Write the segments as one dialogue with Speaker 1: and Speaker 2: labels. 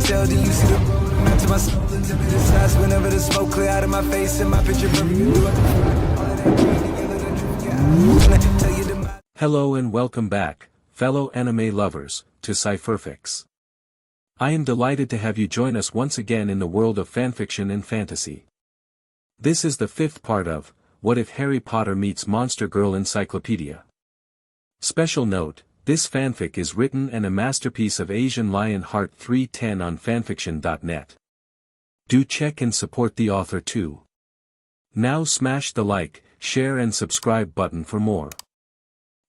Speaker 1: tell, do you see the road? I'm out to my soul into the sides whenever the smoke clear out of my face and my picture perfect. Do it.
Speaker 2: Hello and welcome back, fellow anime lovers, to Cypherfics. I am delighted to have you join us once again in the world of fanfiction and fantasy. This is the fifth part of, What If Harry Potter Meets Monster Girl Encyclopedia. Special note, this fanfic is written and a masterpiece of Asian Lion Heart 310 on fanfiction.net. Do check and support the author too. Now smash the like, share and subscribe button for more.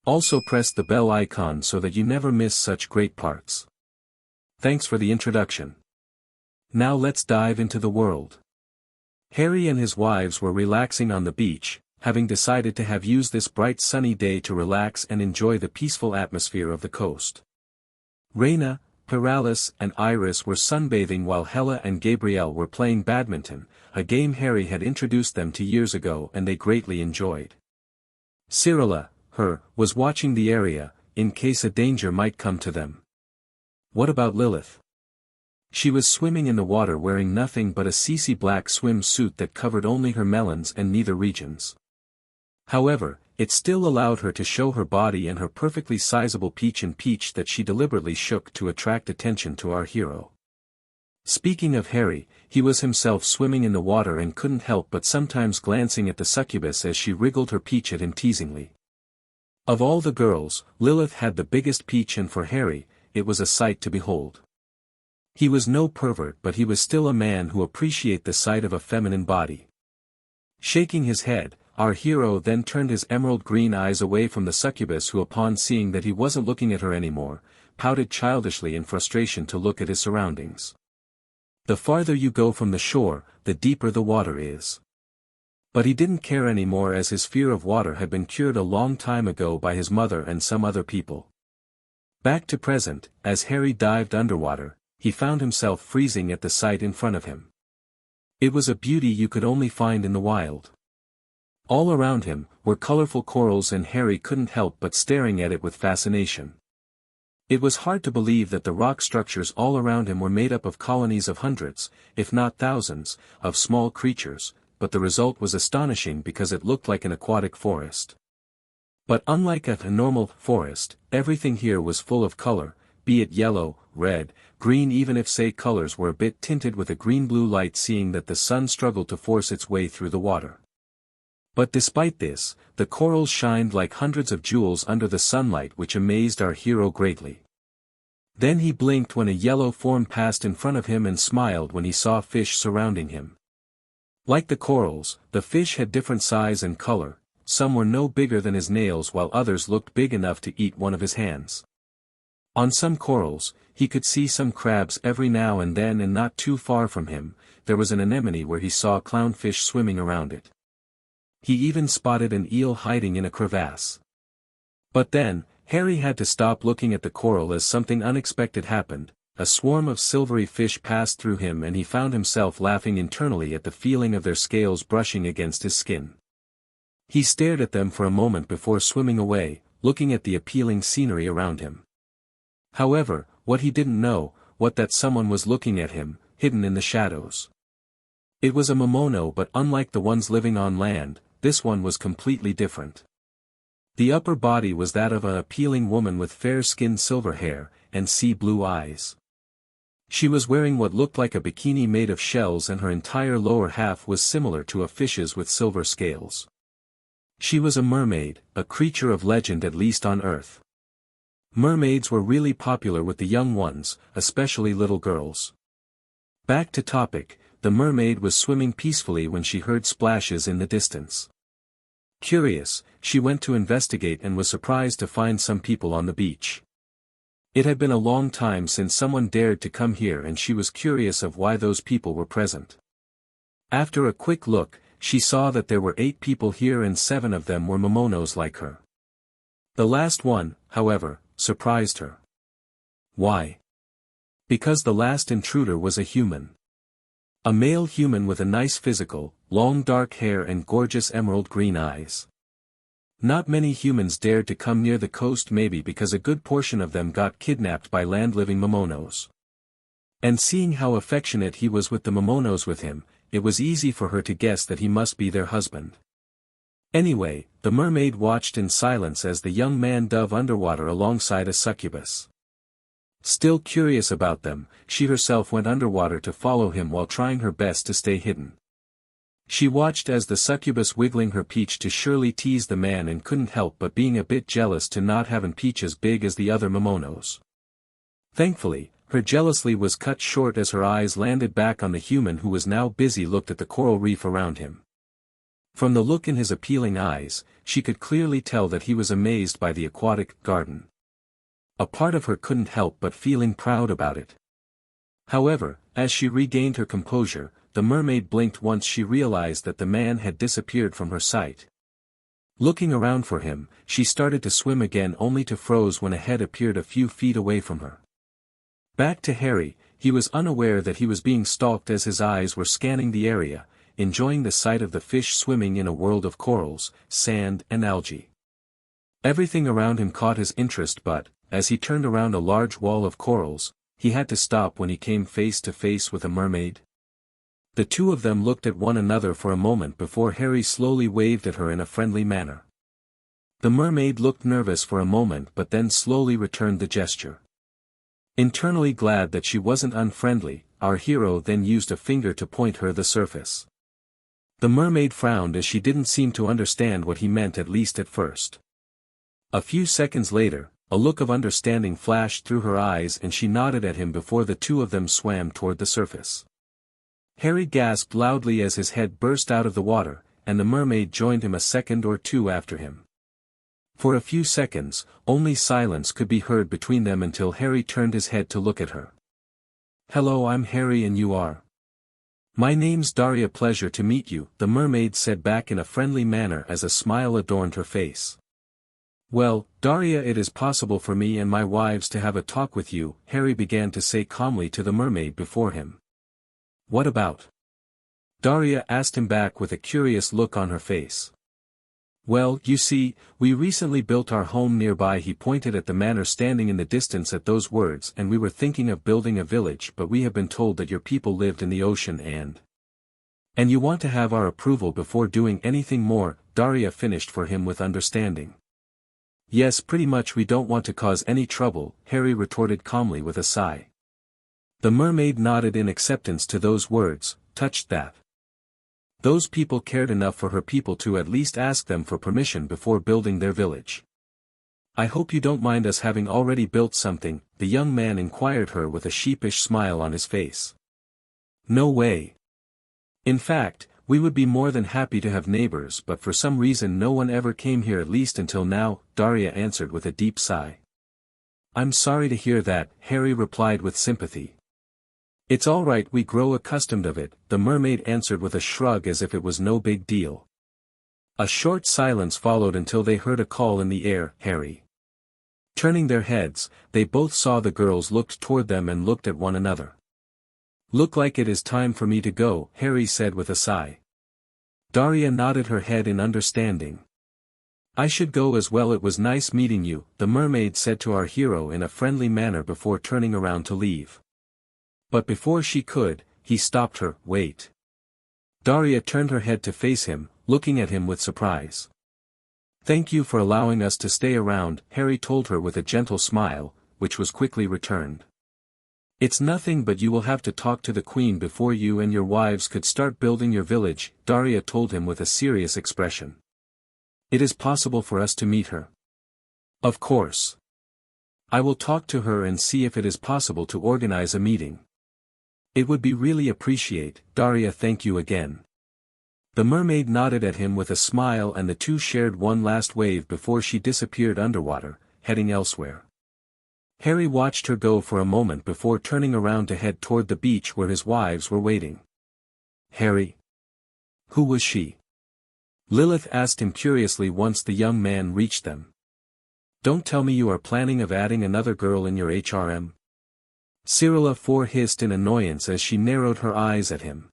Speaker 2: Also press the bell icon so that you never miss such great parts. Thanks for the introduction. Now let's dive into the world. Harry and his wives were relaxing on the beach, having decided to have used this bright sunny day to relax and enjoy the peaceful atmosphere of the coast. Reina, Paralis and Iris were sunbathing while Hella and Gabrielle were playing badminton, a game Harry had introduced them to years ago and they greatly enjoyed. Cyrilla, was watching the area, in case a danger might come to them. What about Lilith? She was swimming in the water wearing nothing but a cecy black swimsuit that covered only her melons and nether regions. However, it still allowed her to show her body and her perfectly sizable peach that she deliberately shook to attract attention to our hero. Speaking of Harry, he was himself swimming in the water and couldn't help but sometimes glancing at the succubus as she wriggled her peach at him teasingly. Of all the girls, Lilith had the biggest peach and for Harry, it was a sight to behold. He was no pervert but he was still a man who appreciated the sight of a feminine body. Shaking his head, our hero then turned his emerald green eyes away from the succubus who upon seeing that he wasn't looking at her anymore, pouted childishly in frustration to look at his surroundings. The farther you go from the shore, the deeper the water is. But he didn't care anymore as his fear of water had been cured a long time ago by his mother and some other people. Back to present, as Harry dived underwater, he found himself freezing at the sight in front of him. It was a beauty you could only find in the wild. All around him were colorful corals and Harry couldn't help but staring at it with fascination. It was hard to believe that the rock structures all around him were made up of colonies of hundreds, if not thousands, of small creatures, but the result was astonishing because it looked like an aquatic forest. But unlike a normal forest, everything here was full of color, be it yellow, red, green even if say colors were a bit tinted with a green-blue light seeing that the sun struggled to force its way through the water. But despite this, the corals shined like hundreds of jewels under the sunlight which amazed our hero greatly. Then he blinked when a yellow form passed in front of him and smiled when he saw fish surrounding him. Like the corals, the fish had different size and color, some were no bigger than his nails while others looked big enough to eat one of his hands. On some corals, he could see some crabs every now and then and not too far from him, there was an anemone where he saw clownfish swimming around it. He even spotted an eel hiding in a crevasse. But then, Harry had to stop looking at the coral as something unexpected happened. A swarm of silvery fish passed through him and he found himself laughing internally at the feeling of their scales brushing against his skin. He stared at them for a moment before swimming away, looking at the appealing scenery around him. However, what he didn't know, was that someone was looking at him, hidden in the shadows. It was a Momono but unlike the ones living on land, this one was completely different. The upper body was that of an appealing woman with fair-skinned silver hair, and sea-blue eyes. She was wearing what looked like a bikini made of shells and her entire lower half was similar to a fish's with silver scales. She was a mermaid, a creature of legend at least on Earth. Mermaids were really popular with the young ones, especially little girls. Back to topic, the mermaid was swimming peacefully when she heard splashes in the distance. Curious, she went to investigate and was surprised to find some people on the beach. It had been a long time since someone dared to come here and she was curious of why those people were present. After a quick look, she saw that there were 8 people here and 7 of them were Momonos like her. The last one, however, surprised her. Why? Because the last intruder was a human. A male human with a nice physical, long dark hair and gorgeous emerald green eyes. Not many humans dared to come near the coast maybe because a good portion of them got kidnapped by land-living Momonos. And seeing how affectionate he was with the Momonos with him, it was easy for her to guess that he must be their husband. Anyway, the mermaid watched in silence as the young man dove underwater alongside a succubus. Still curious about them, she herself went underwater to follow him while trying her best to stay hidden. She watched as the succubus wiggling her peach to surely tease the man and couldn't help but being a bit jealous to not have a peach as big as the other Momonos. Thankfully, her jealousy was cut short as her eyes landed back on the human who was now busy looked at the coral reef around him. From the look in his appealing eyes, she could clearly tell that he was amazed by the aquatic garden. A part of her couldn't help but feeling proud about it. However, as she regained her composure, the mermaid blinked once she realized that the man had disappeared from her sight. Looking around for him, she started to swim again only to froze when a head appeared a few feet away from her. Back to Harry, he was unaware that he was being stalked as his eyes were scanning the area, enjoying the sight of the fish swimming in a world of corals, sand and algae. Everything around him caught his interest but, as he turned around a large wall of corals, he had to stop when he came face to face with a mermaid. The two of them looked at one another for a moment before Harry slowly waved at her in a friendly manner. The mermaid looked nervous for a moment but then slowly returned the gesture. Internally glad that she wasn't unfriendly, our hero then used a finger to point her the surface. The mermaid frowned as she didn't seem to understand what he meant at least at first. A few seconds later, a look of understanding flashed through her eyes and she nodded at him before the two of them swam toward the surface. Harry gasped loudly as his head burst out of the water, and the mermaid joined him a second or two after him. For a few seconds, only silence could be heard between them until Harry turned his head to look at her. "Hello, I'm Harry and you are?" "My name's Daria, pleasure to meet you," the mermaid said back in a friendly manner as a smile adorned her face. "Well, Daria, it is possible for me and my wives to have a talk with you," Harry began to say calmly to the mermaid before him. "What about?" Daria asked him back with a curious look on her face. "Well, you see, we recently built our home nearby." He pointed at the manor standing in the distance at those words, "and we were thinking of building a village, but we have been told that your people lived in the ocean and you want to have our approval before doing anything more," Daria finished for him with understanding. "Yes, pretty much, we don't want to cause any trouble," Harry retorted calmly with a sigh. The mermaid nodded in acceptance to those words, touched that those people cared enough for her people to at least ask them for permission before building their village. "I hope you don't mind us having already built something," the young man inquired her with a sheepish smile on his face. "No way. In fact, we would be more than happy to have neighbors, but for some reason no one ever came here, at least until now," Daria answered with a deep sigh. "I'm sorry to hear that," Harry replied with sympathy. "It's all right, we grow accustomed of it," the mermaid answered with a shrug as if it was no big deal. A short silence followed until they heard a call in the air, "Harry." Turning their heads, they both saw the girls looked toward them and looked at one another. "Look like it is time for me to go," Harry said with a sigh. Daria nodded her head in understanding. "I should go as well, it was nice meeting you," the mermaid said to our hero in a friendly manner before turning around to leave. But before she could, he stopped her. "Wait." Daria turned her head to face him, looking at him with surprise. "Thank you for allowing us to stay around," Harry told her with a gentle smile, which was quickly returned. "It's nothing, but you will have to talk to the queen before you and your wives could start building your village," Daria told him with a serious expression. "It is possible for us to meet her?" "Of course. I will talk to her and see if it is possible to organize a meeting. It would be really appreciate, Daria, thank you again." The mermaid nodded at him with a smile and the two shared one last wave before she disappeared underwater, heading elsewhere. Harry watched her go for a moment before turning around to head toward the beach where his wives were waiting. "Harry? Who was she?" Lilith asked him curiously once the young man reached them. "Don't tell me you are planning of adding another girl in your HRM?" Cyrilla hissed in annoyance as she narrowed her eyes at him.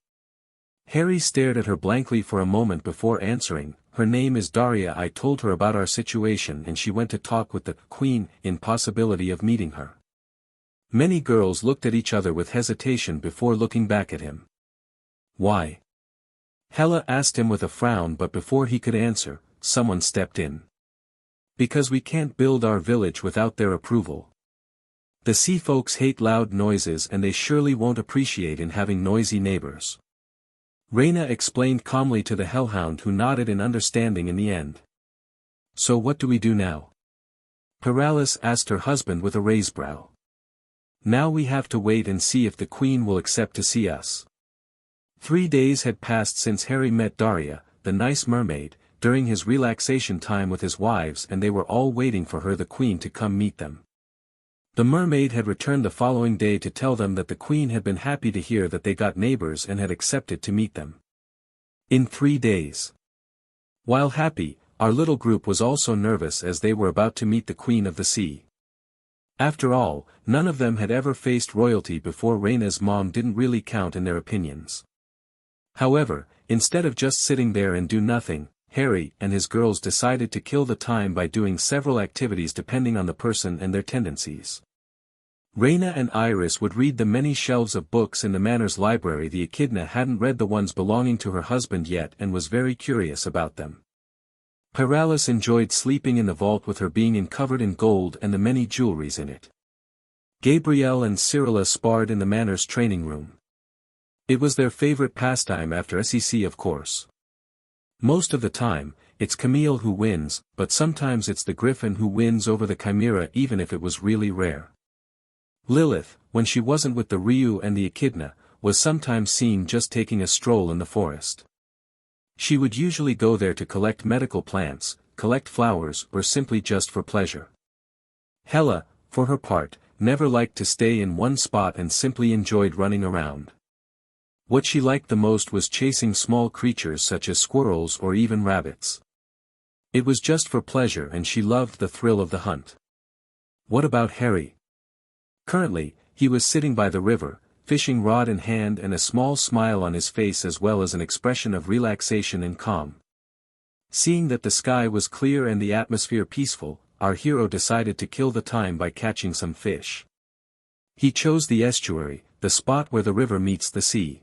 Speaker 2: Harry stared at her blankly for a moment before answering, "Her name is Daria. I told her about our situation and she went to talk with the queen in possibility of meeting her." Many girls looked at each other with hesitation before looking back at him. Why? Hela asked him with a frown, but before he could answer, someone stepped in. Because we can't build our village without their approval. The sea folks hate loud noises and they surely won't appreciate in having noisy neighbors. Reyna explained calmly to the hellhound, who nodded in understanding in the end. So what do we do now? Paralis asked her husband with a raised brow. Now we have to wait and see if the queen will accept to see us. 3 days had passed since Harry met Daria, the nice mermaid, during his relaxation time with his wives, and they were all waiting for her, the queen, to come meet them. The mermaid had returned the following day to tell them that the queen had been happy to hear that they got neighbors and had accepted to meet them. In 3 days. While happy, our little group was also nervous as they were about to meet the Queen of the Sea. After all, none of them had ever faced royalty before. Reyna's mom didn't really count in their opinions. However, instead of just sitting there and do nothing, Harry and his girls decided to kill the time by doing several activities depending on the person and their tendencies. Reyna and Iris would read the many shelves of books in the manor's library. The echidna hadn't read the ones belonging to her husband yet and was very curious about them. Paralis enjoyed sleeping in the vault with her being covered in gold and the many jewelries in it. Gabrielle and Cyrilla sparred in the manor's training room. It was their favorite pastime after SEC, of course. Most of the time, it's Camille who wins, but sometimes it's the Griffin who wins over the Chimera, even if it was really rare. Lilith, when she wasn't with the Ryu and the echidna, was sometimes seen just taking a stroll in the forest. She would usually go there to collect medical plants, collect flowers, or simply just for pleasure. Hela, for her part, never liked to stay in one spot and simply enjoyed running around. What she liked the most was chasing small creatures such as squirrels or even rabbits. It was just for pleasure and she loved the thrill of the hunt. What about Harry? Currently, he was sitting by the river, fishing rod in hand and a small smile on his face as well as an expression of relaxation and calm. Seeing that the sky was clear and the atmosphere peaceful, our hero decided to kill the time by catching some fish. He chose the estuary, the spot where the river meets the sea.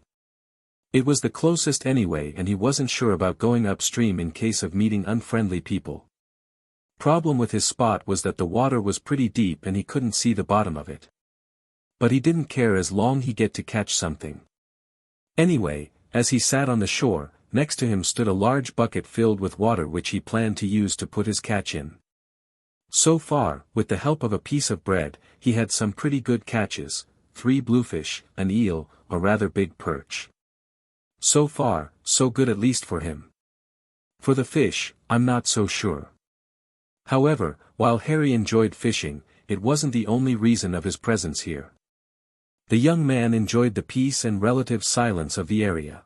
Speaker 2: It was the closest anyway and he wasn't sure about going upstream in case of meeting unfriendly people. Problem with his spot was that the water was pretty deep and he couldn't see the bottom of it. But he didn't care as long he get to catch something. Anyway, as he sat on the shore, next to him stood a large bucket filled with water which he planned to use to put his catch in. So far, with the help of a piece of bread, he had some pretty good catches, 3 bluefish, an eel, a rather big perch. So far, so good, at least for him. For the fish, I'm not so sure. However, while Harry enjoyed fishing, it wasn't the only reason of his presence here. The young man enjoyed the peace and relative silence of the area.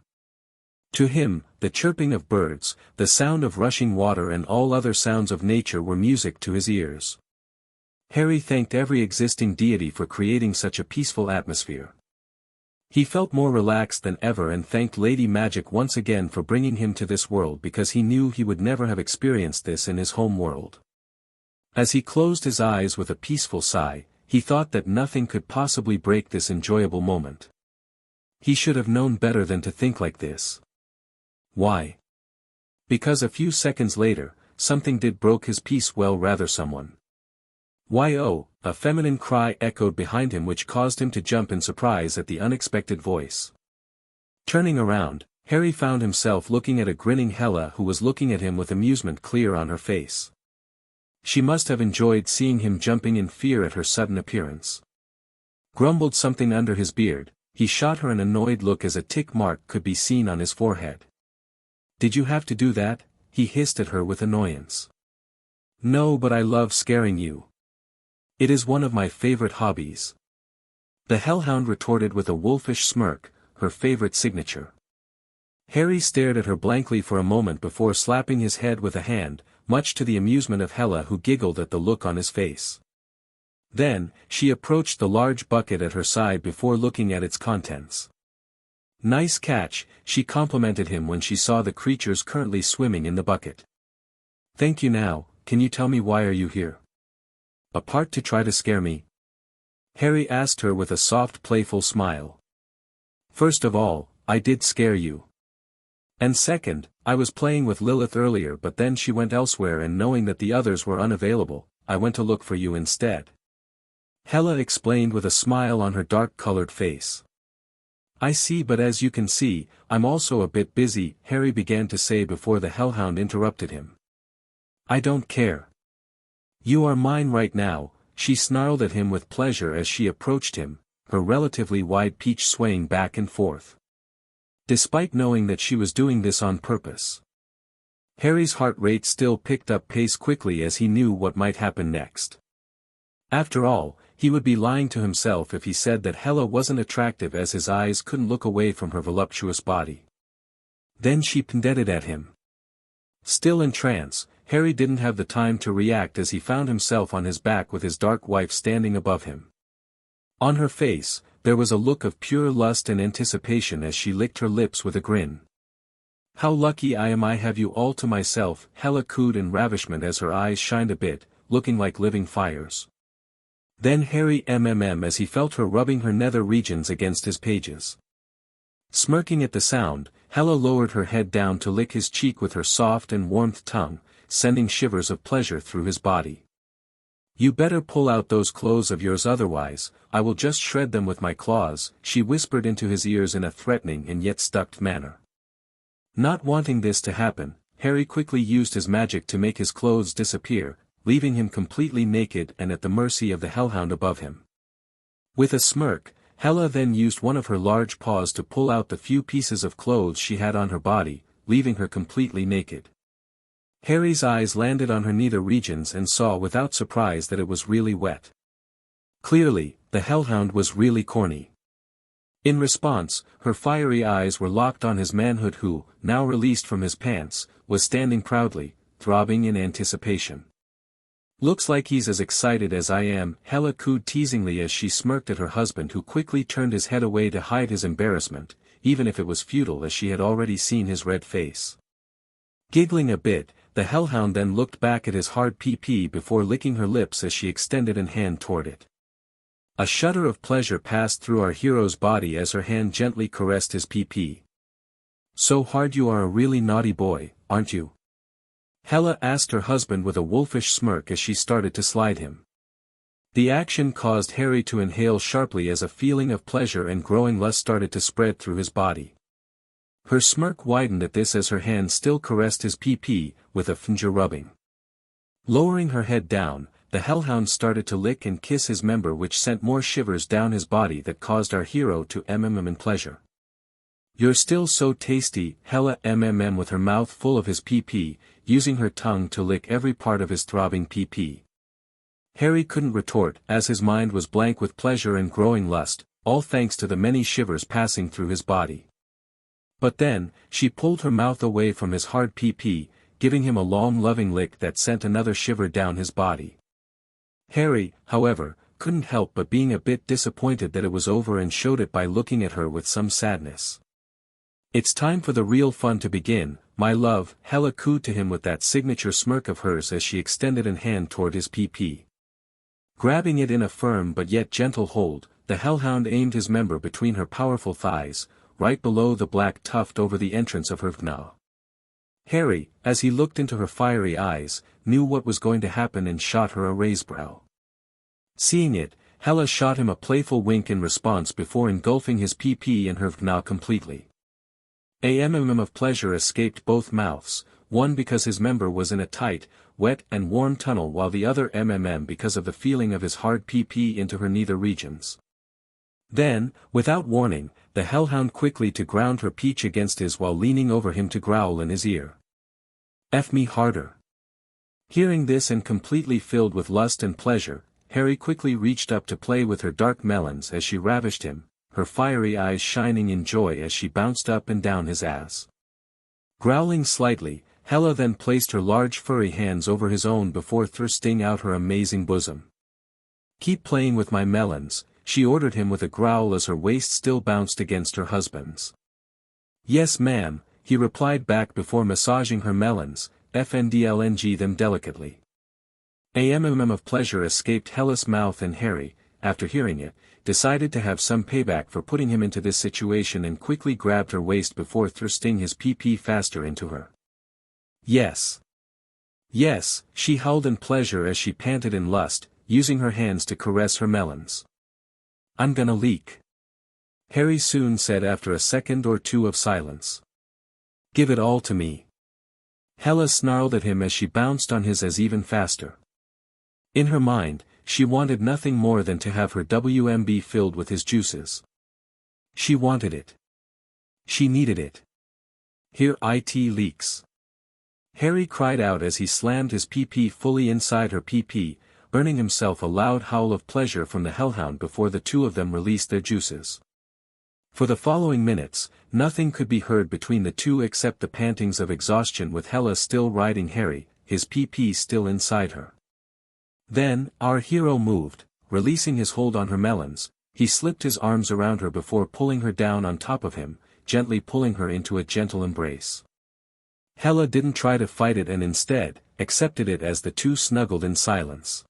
Speaker 2: To him, the chirping of birds, the sound of rushing water and all other sounds of nature were music to his ears. Harry thanked every existing deity for creating such a peaceful atmosphere. He felt more relaxed than ever and thanked Lady Magic once again for bringing him to this world because he knew he would never have experienced this in his home world. As he closed his eyes with a peaceful sigh, he thought that nothing could possibly break this enjoyable moment. He should have known better than to think like this. Why? Because a few seconds later, something did broke his peace. Well, rather someone. Why, oh, a feminine cry echoed behind him which caused him to jump in surprise at the unexpected voice. Turning around, Harry found himself looking at a grinning Hela who was looking at him with amusement clear on her face. She must have enjoyed seeing him jumping in fear at her sudden appearance. Grumbled something under his beard, he shot her an annoyed look as a tick mark could be seen on his forehead. Did you have to do that? He hissed at her with annoyance. No, but I love scaring you. It is one of my favorite hobbies. The hellhound retorted with a wolfish smirk, her favorite signature. Harry stared at her blankly for a moment before slapping his head with a hand, much to the amusement of Hela who giggled at the look on his face. Then, she approached the large bucket at her side before looking at its contents. Nice catch, she complimented him when she saw the creatures currently swimming in the bucket. Thank you. Now, can you tell me why are you here? A part to try to scare me? Harry asked her with a soft playful smile. First of all, I did scare you. And second, I was playing with Lilith earlier but then she went elsewhere and knowing that the others were unavailable, I went to look for you instead. Hella explained with a smile on her dark-colored face. I see, but as you can see, I'm also a bit busy, Harry began to say before the hellhound interrupted him. I don't care. You are mine right now, she snarled at him with pleasure as she approached him, her relatively wide peach swaying back and forth. Despite knowing that she was doing this on purpose. Harry's heart rate still picked up pace quickly as he knew what might happen next. After all, he would be lying to himself if he said that Hella wasn't attractive as his eyes couldn't look away from her voluptuous body. Then she pindetted at him. Still in trance, Harry didn't have the time to react as he found himself on his back with his dark wife standing above him. On her face, there was a look of pure lust and anticipation as she licked her lips with a grin. How lucky I am I have you all to myself, Hella cooed in ravishment as her eyes shined a bit, looking like living fires. Then Harry as he felt her rubbing her nether regions against his pages. Smirking at the sound, Hella lowered her head down to lick his cheek with her soft and warmed tongue, sending shivers of pleasure through his body. You better pull out those clothes of yours otherwise, I will just shred them with my claws, she whispered into his ears in a threatening and yet stuck manner. Not wanting this to happen, Harry quickly used his magic to make his clothes disappear, leaving him completely naked and at the mercy of the hellhound above him. With a smirk, Hella then used one of her large paws to pull out the few pieces of clothes she had on her body, leaving her completely naked. Harry's eyes landed on her nether regions and saw without surprise that it was really wet. Clearly, the hellhound was really corny. In response, her fiery eyes were locked on his manhood who, now released from his pants, was standing proudly, throbbing in anticipation. Looks like he's as excited as I am, Hella cooed teasingly as she smirked at her husband who quickly turned his head away to hide his embarrassment, even if it was futile as she had already seen his red face. Giggling a bit, the hellhound then looked back at his hard pee-pee before licking her lips as she extended an hand toward it. A shudder of pleasure passed through our hero's body as her hand gently caressed his pee-pee. So hard, you are a really naughty boy, aren't you? Hella asked her husband with a wolfish smirk as she started to slide him. The action caused Harry to inhale sharply as a feeling of pleasure and growing lust started to spread through his body. Her smirk widened at this as her hand still caressed his pee-pee, with a finger rubbing. Lowering her head down, the hellhound started to lick and kiss his member, which sent more shivers down his body that caused our hero to in pleasure. You're still so tasty, Hella with her mouth full of his pee-pee, using her tongue to lick every part of his throbbing pee-pee. Harry couldn't retort as his mind was blank with pleasure and growing lust, all thanks to the many shivers passing through his body. But then, she pulled her mouth away from his hard pee-pee, giving him a long loving lick that sent another shiver down his body. Harry, however, couldn't help but being a bit disappointed that it was over and showed it by looking at her with some sadness. It's time for the real fun to begin, my love, Hella cooed to him with that signature smirk of hers as she extended an hand toward his pee-pee. Grabbing it in a firm but yet gentle hold, the hellhound aimed his member between her powerful thighs, right below the black tuft over the entrance of her vagina. Harry, as he looked into her fiery eyes, knew what was going to happen and shot her a raised brow. Seeing it, Hella shot him a playful wink in response before engulfing his pee-pee in her vagina completely. A of pleasure escaped both mouths, one because his member was in a tight, wet and warm tunnel while the other because of the feeling of his hard pee-pee into her nether regions. Then, without warning, the hellhound quickly to ground her peach against his while leaning over him to growl in his ear. F me harder. Hearing this and completely filled with lust and pleasure, Harry quickly reached up to play with her dark melons as she ravished him, her fiery eyes shining in joy as she bounced up and down his ass. Growling slightly, Hella then placed her large furry hands over his own before thrusting out her amazing bosom. Keep playing with my melons, she ordered him with a growl as her waist still bounced against her husband's. Yes ma'am, he replied back before massaging her melons, fndlng them delicately. A of pleasure escaped Hella's mouth and Harry, after hearing it, decided to have some payback for putting him into this situation and quickly grabbed her waist before thrusting his pee-pee faster into her. Yes. Yes, she howled in pleasure as she panted in lust, using her hands to caress her melons. I'm gonna leak. Harry soon said after a second or two of silence. Give it all to me. Hella snarled at him as she bounced on his as even faster. In her mind, she wanted nothing more than to have her WMB filled with his juices. She wanted it. She needed it. Here it leaks. Harry cried out as he slammed his pee-pee fully inside her pee-pee, burning himself a loud howl of pleasure from the hellhound before the two of them released their juices. For the following minutes, nothing could be heard between the two except the pantings of exhaustion with Hella still riding Harry, his pee-pee still inside her. Then, our hero moved, releasing his hold on her melons. He slipped his arms around her before pulling her down on top of him, gently pulling her into a gentle embrace. Hella didn't try to fight it and instead, accepted it as the two snuggled in silence.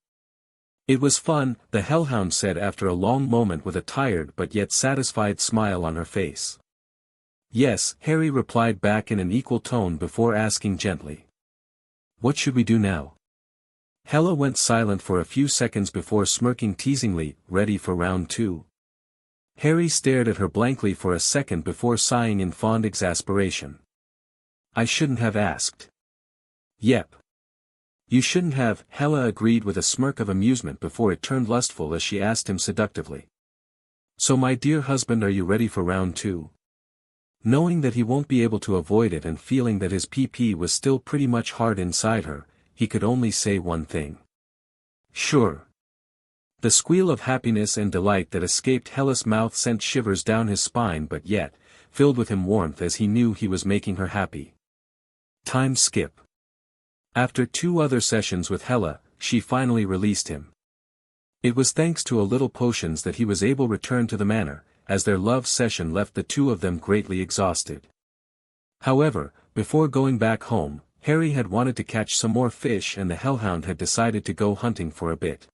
Speaker 2: It was fun, the hellhound said after a long moment with a tired but yet satisfied smile on her face. Yes, Harry replied back in an equal tone before asking gently. What should we do now? Hella went silent for a few seconds before smirking teasingly, ready for round 2. Harry stared at her blankly for a second before sighing in fond exasperation. I shouldn't have asked. Yep. You shouldn't have, Hella agreed with a smirk of amusement before it turned lustful as she asked him seductively. So my dear husband, are you ready for round 2? Knowing that he won't be able to avoid it and feeling that his pee-pee was still pretty much hard inside her, he could only say one thing. Sure. The squeal of happiness and delight that escaped Hella's mouth sent shivers down his spine but yet, filled with him warmth as he knew he was making her happy. Time skip. After 2 other sessions with Hella, she finally released him. It was thanks to a little potions that he was able to return to the manor, as their love session left the two of them greatly exhausted. However, before going back home, Harry had wanted to catch some more fish and the hellhound had decided to go hunting for a bit.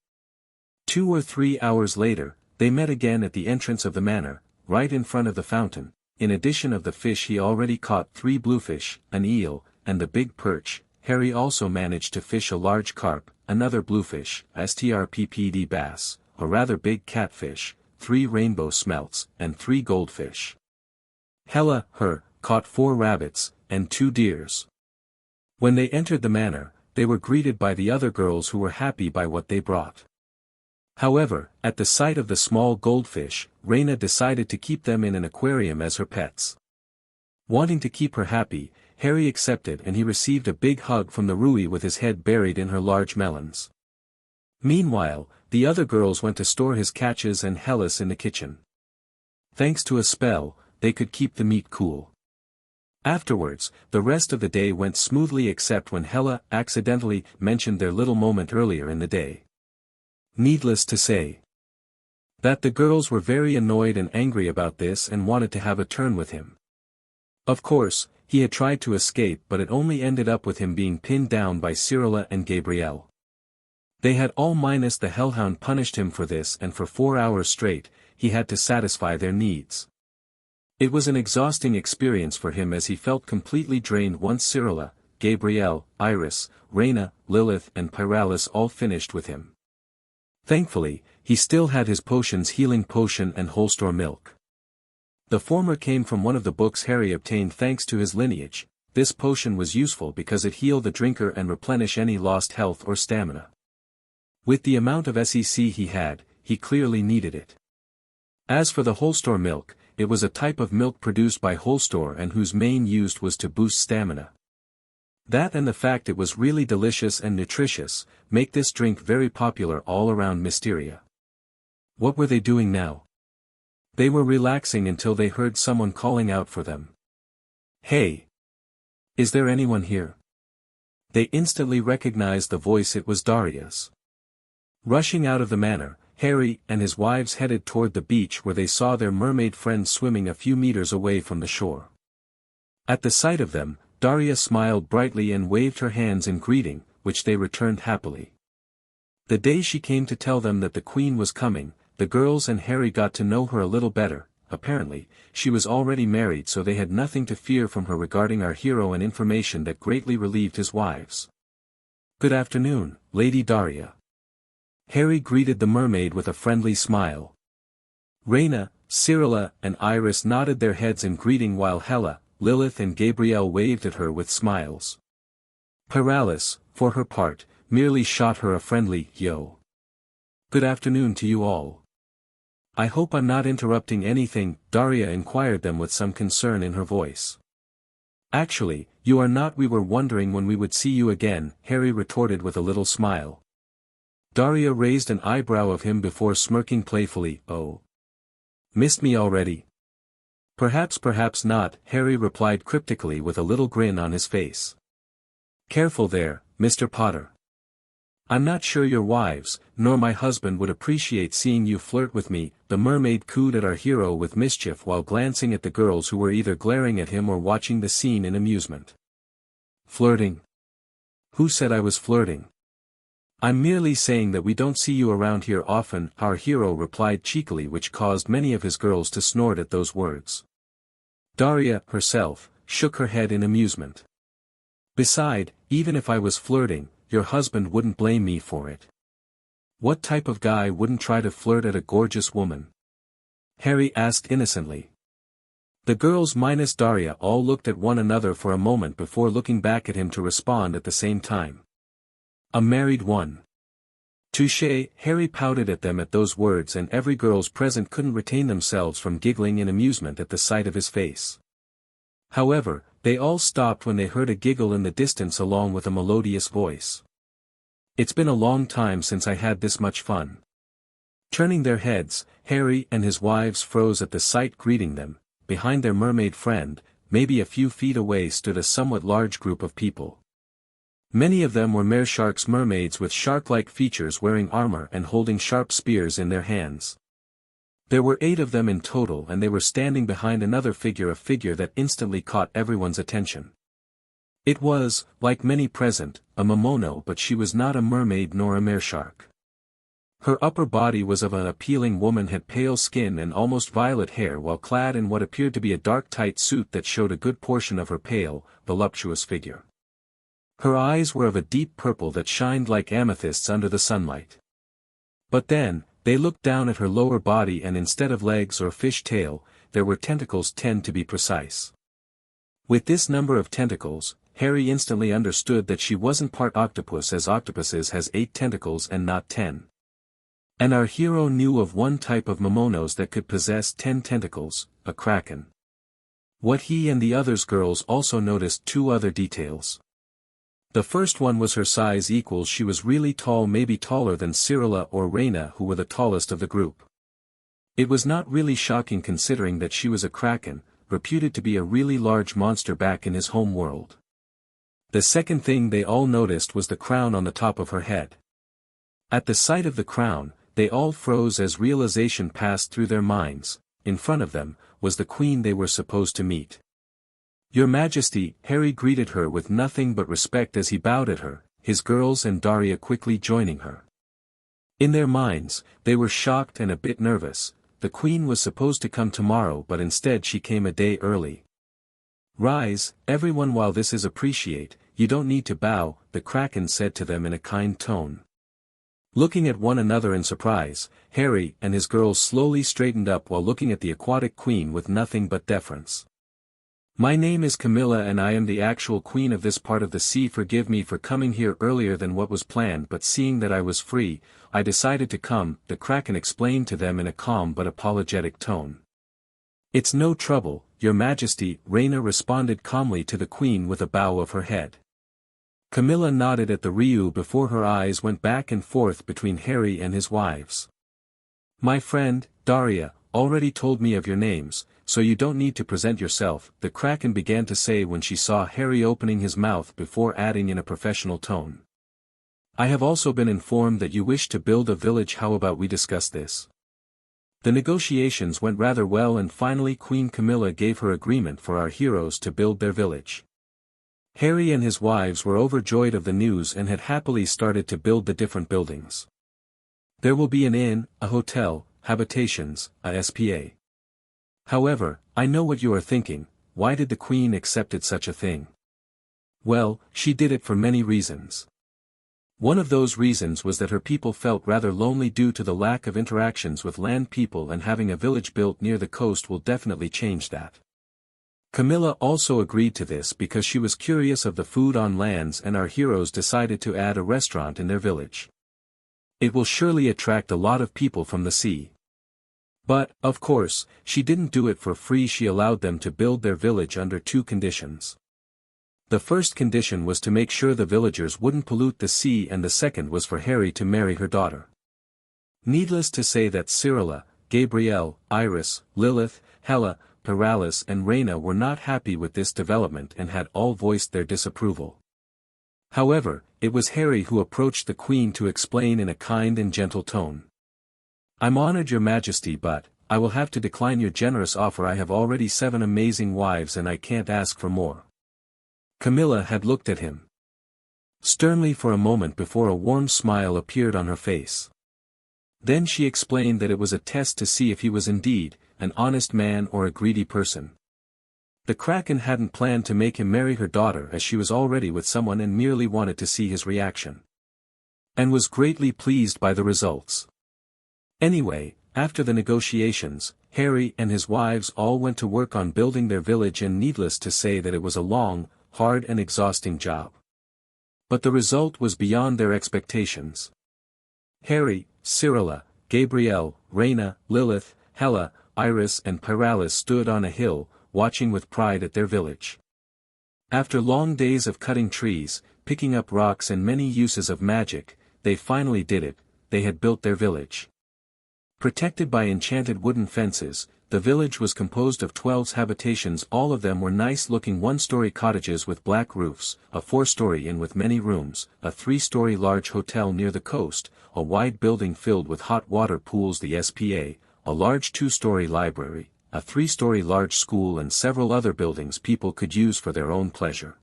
Speaker 2: 2 or 3 hours later, they met again at the entrance of the manor, right in front of the fountain. In addition of the fish he already caught 3 bluefish, an eel, and the big perch. Harry also managed to fish a large carp, another bluefish, strppd bass, a rather big catfish, 3 rainbow smelts, and 3 goldfish. Hella, caught 4 rabbits, and 2 deers. When they entered the manor, they were greeted by the other girls who were happy by what they brought. However, at the sight of the small goldfish, Raina decided to keep them in an aquarium as her pets. Wanting to keep her happy, Harry accepted and he received a big hug from the Rui with his head buried in her large melons. Meanwhile, the other girls went to store his catches and Hellas in the kitchen. Thanks to a spell, they could keep the meat cool. Afterwards, the rest of the day went smoothly except when Hella accidentally mentioned their little moment earlier in the day. Needless to say, that the girls were very annoyed and angry about this and wanted to have a turn with him. Of course, he had tried to escape but it only ended up with him being pinned down by Cyrilla and Gabrielle. They had all minus the hellhound punished him for this and for 4 hours straight, he had to satisfy their needs. It was an exhausting experience for him as he felt completely drained once Cyrilla, Gabrielle, Iris, Raina, Lilith and Pyralis all finished with him. Thankfully, he still had his potions, healing potion and wholestor milk. The former came from one of the books Harry obtained thanks to his lineage. This potion was useful because it healed the drinker and replenish any lost health or stamina. With the amount of SEC he had, he clearly needed it. As for the wholestor milk, it was a type of milk produced by wholestor and whose main use was to boost stamina. That and the fact it was really delicious and nutritious, make this drink very popular all around Mysteria. What were they doing now? They were relaxing until they heard someone calling out for them. Hey! Is there anyone here? They instantly recognized the voice. It was Daria's. Rushing out of the manor, Harry and his wives headed toward the beach where they saw their mermaid friends swimming a few meters away from the shore. At the sight of them, Daria smiled brightly and waved her hands in greeting, which they returned happily. The day she came to tell them that the queen was coming, the girls and Harry got to know her a little better. Apparently, she was already married, so they had nothing to fear from her regarding our hero, and information that greatly relieved his wives. "Good afternoon, Lady Daria." Harry greeted the mermaid with a friendly smile. Raina, Cyrilla, and Iris nodded their heads in greeting, while Hella, Lilith and Gabrielle waved at her with smiles. Paralis, for her part, merely shot her a friendly "yo." "Good afternoon to you all. I hope I'm not interrupting anything," Daria inquired them with some concern in her voice. "Actually, you are not. We were wondering when we would see you again," Harry retorted with a little smile. Daria raised an eyebrow of him before smirking playfully. "Oh. Missed me already?" Perhaps not," Harry replied cryptically with a little grin on his face. "Careful there, Mr. Potter. I'm not sure your wives, nor my husband would appreciate seeing you flirt with me," the mermaid cooed at our hero with mischief while glancing at the girls who were either glaring at him or watching the scene in amusement. "Flirting? Who said I was flirting? I'm merely saying that we don't see you around here often," our hero replied cheekily, which caused many of his girls to snort at those words. Daria, herself, shook her head in amusement. "Beside, even if I was flirting, your husband wouldn't blame me for it. What type of guy wouldn't try to flirt at a gorgeous woman?" Harry asked innocently. The girls minus Daria all looked at one another for a moment before looking back at him to respond at the same time. "A married one." "Touché," Harry pouted at them at those words, and every girls present couldn't retain themselves from giggling in amusement at the sight of his face. However, they all stopped when they heard a giggle in the distance along with a melodious voice. "It's been a long time since I had this much fun." Turning their heads, Harry and his wives froze at the sight greeting them. Behind their mermaid friend, maybe a few feet away, stood a somewhat large group of people. Many of them were mershark's mermaids with shark-like features, wearing armor and holding sharp spears in their hands. There were 8 of them in total, and they were standing behind another figure, a figure that instantly caught everyone's attention. It was, like many present, a Momono, but she was not a mermaid nor a mershark. Her upper body was of an appealing woman, had pale skin and almost violet hair, while clad in what appeared to be a dark tight suit that showed a good portion of her pale, voluptuous figure. Her eyes were of a deep purple that shined like amethysts under the sunlight. But then, they looked down at her lower body, and instead of legs or fish tail, there were tentacles, 10 to be precise. With this number of tentacles, Harry instantly understood that she wasn't part octopus, as octopuses has 8 tentacles and not 10. And our hero knew of one type of Momonos that could possess 10 tentacles, a kraken. What he and the others girls also noticed 2 other details. The first one was her size equals. She was really tall, maybe taller than Cyrilla or Raina, who were the tallest of the group. It was not really shocking considering that she was a kraken, reputed to be a really large monster back in his home world. The second thing they all noticed was the crown on the top of her head. At the sight of the crown, they all froze as realization passed through their minds. In front of them was the queen they were supposed to meet. "Your Majesty," Harry greeted her with nothing but respect as he bowed at her, his girls and Daria quickly joining her. In their minds, they were shocked and a bit nervous. The queen was supposed to come tomorrow, but instead she came a day early. "Rise, everyone, while this is appreciate, you don't need to bow," the kraken said to them in a kind tone. Looking at one another in surprise, Harry and his girls slowly straightened up while looking at the aquatic queen with nothing but deference. "My name is Camilla, and I am the actual queen of this part of the sea. Forgive me for coming here earlier than what was planned, but seeing that I was free, I decided to come," the kraken explained to them in a calm but apologetic tone. "It's no trouble, Your Majesty," Raina responded calmly to the queen with a bow of her head. Camilla nodded at the Ryu before her eyes went back and forth between Harry and his wives. "My friend, Daria, already told me of your names, so you don't need to present yourself," the kraken began to say when she saw Harry opening his mouth, before adding in a professional tone. "I have also been informed that you wish to build a village. How about we discuss this?" The negotiations went rather well, and finally Queen Camilla gave her agreement for our heroes to build their village. Harry and his wives were overjoyed of the news and had happily started to build the different buildings. There will be an inn, a hotel, habitations, a SPA. However, I know what you are thinking, why did the Queen accept such a thing? Well, she did it for many reasons. One of those reasons was that her people felt rather lonely due to the lack of interactions with land people, and having a village built near the coast will definitely change that. Camilla also agreed to this because she was curious of the food on lands, and our heroes decided to add a restaurant in their village. It will surely attract a lot of people from the sea. But, of course, she didn't do it for free. She allowed them to build their village under two conditions. The first condition was to make sure the villagers wouldn't pollute the sea, and the second was for Harry to marry her daughter. Needless to say that Cyrilla, Gabrielle, Iris, Lilith, Hella, Paralis and Raina were not happy with this development and had all voiced their disapproval. However, it was Harry who approached the Queen to explain in a kind and gentle tone. "I'm honored, Your Majesty, but I will have to decline your generous offer. I have already 7 amazing wives and I can't ask for more." Camilla had looked at him sternly for a moment before a warm smile appeared on her face. Then she explained that it was a test to see if he was indeed an honest man or a greedy person. The Kraken hadn't planned to make him marry her daughter, as she was already with someone and merely wanted to see his reaction. And was greatly pleased by the results. Anyway, after the negotiations, Harry and his wives all went to work on building their village, and needless to say that it was a long, hard and exhausting job. But the result was beyond their expectations. Harry, Cyrilla, Gabrielle, Raina, Lilith, Hella, Iris and Paralis stood on a hill, watching with pride at their village. After long days of cutting trees, picking up rocks and many uses of magic, they finally did it. They had built their village. Protected by enchanted wooden fences, the village was composed of 12 habitations. All of them were nice-looking 1-story cottages with black roofs, a 4-story inn with many rooms, a 3-story large hotel near the coast, a wide building filled with hot water pools, the SPA, a large 2-story library, a 3-story large school and several other buildings people could use for their own pleasure.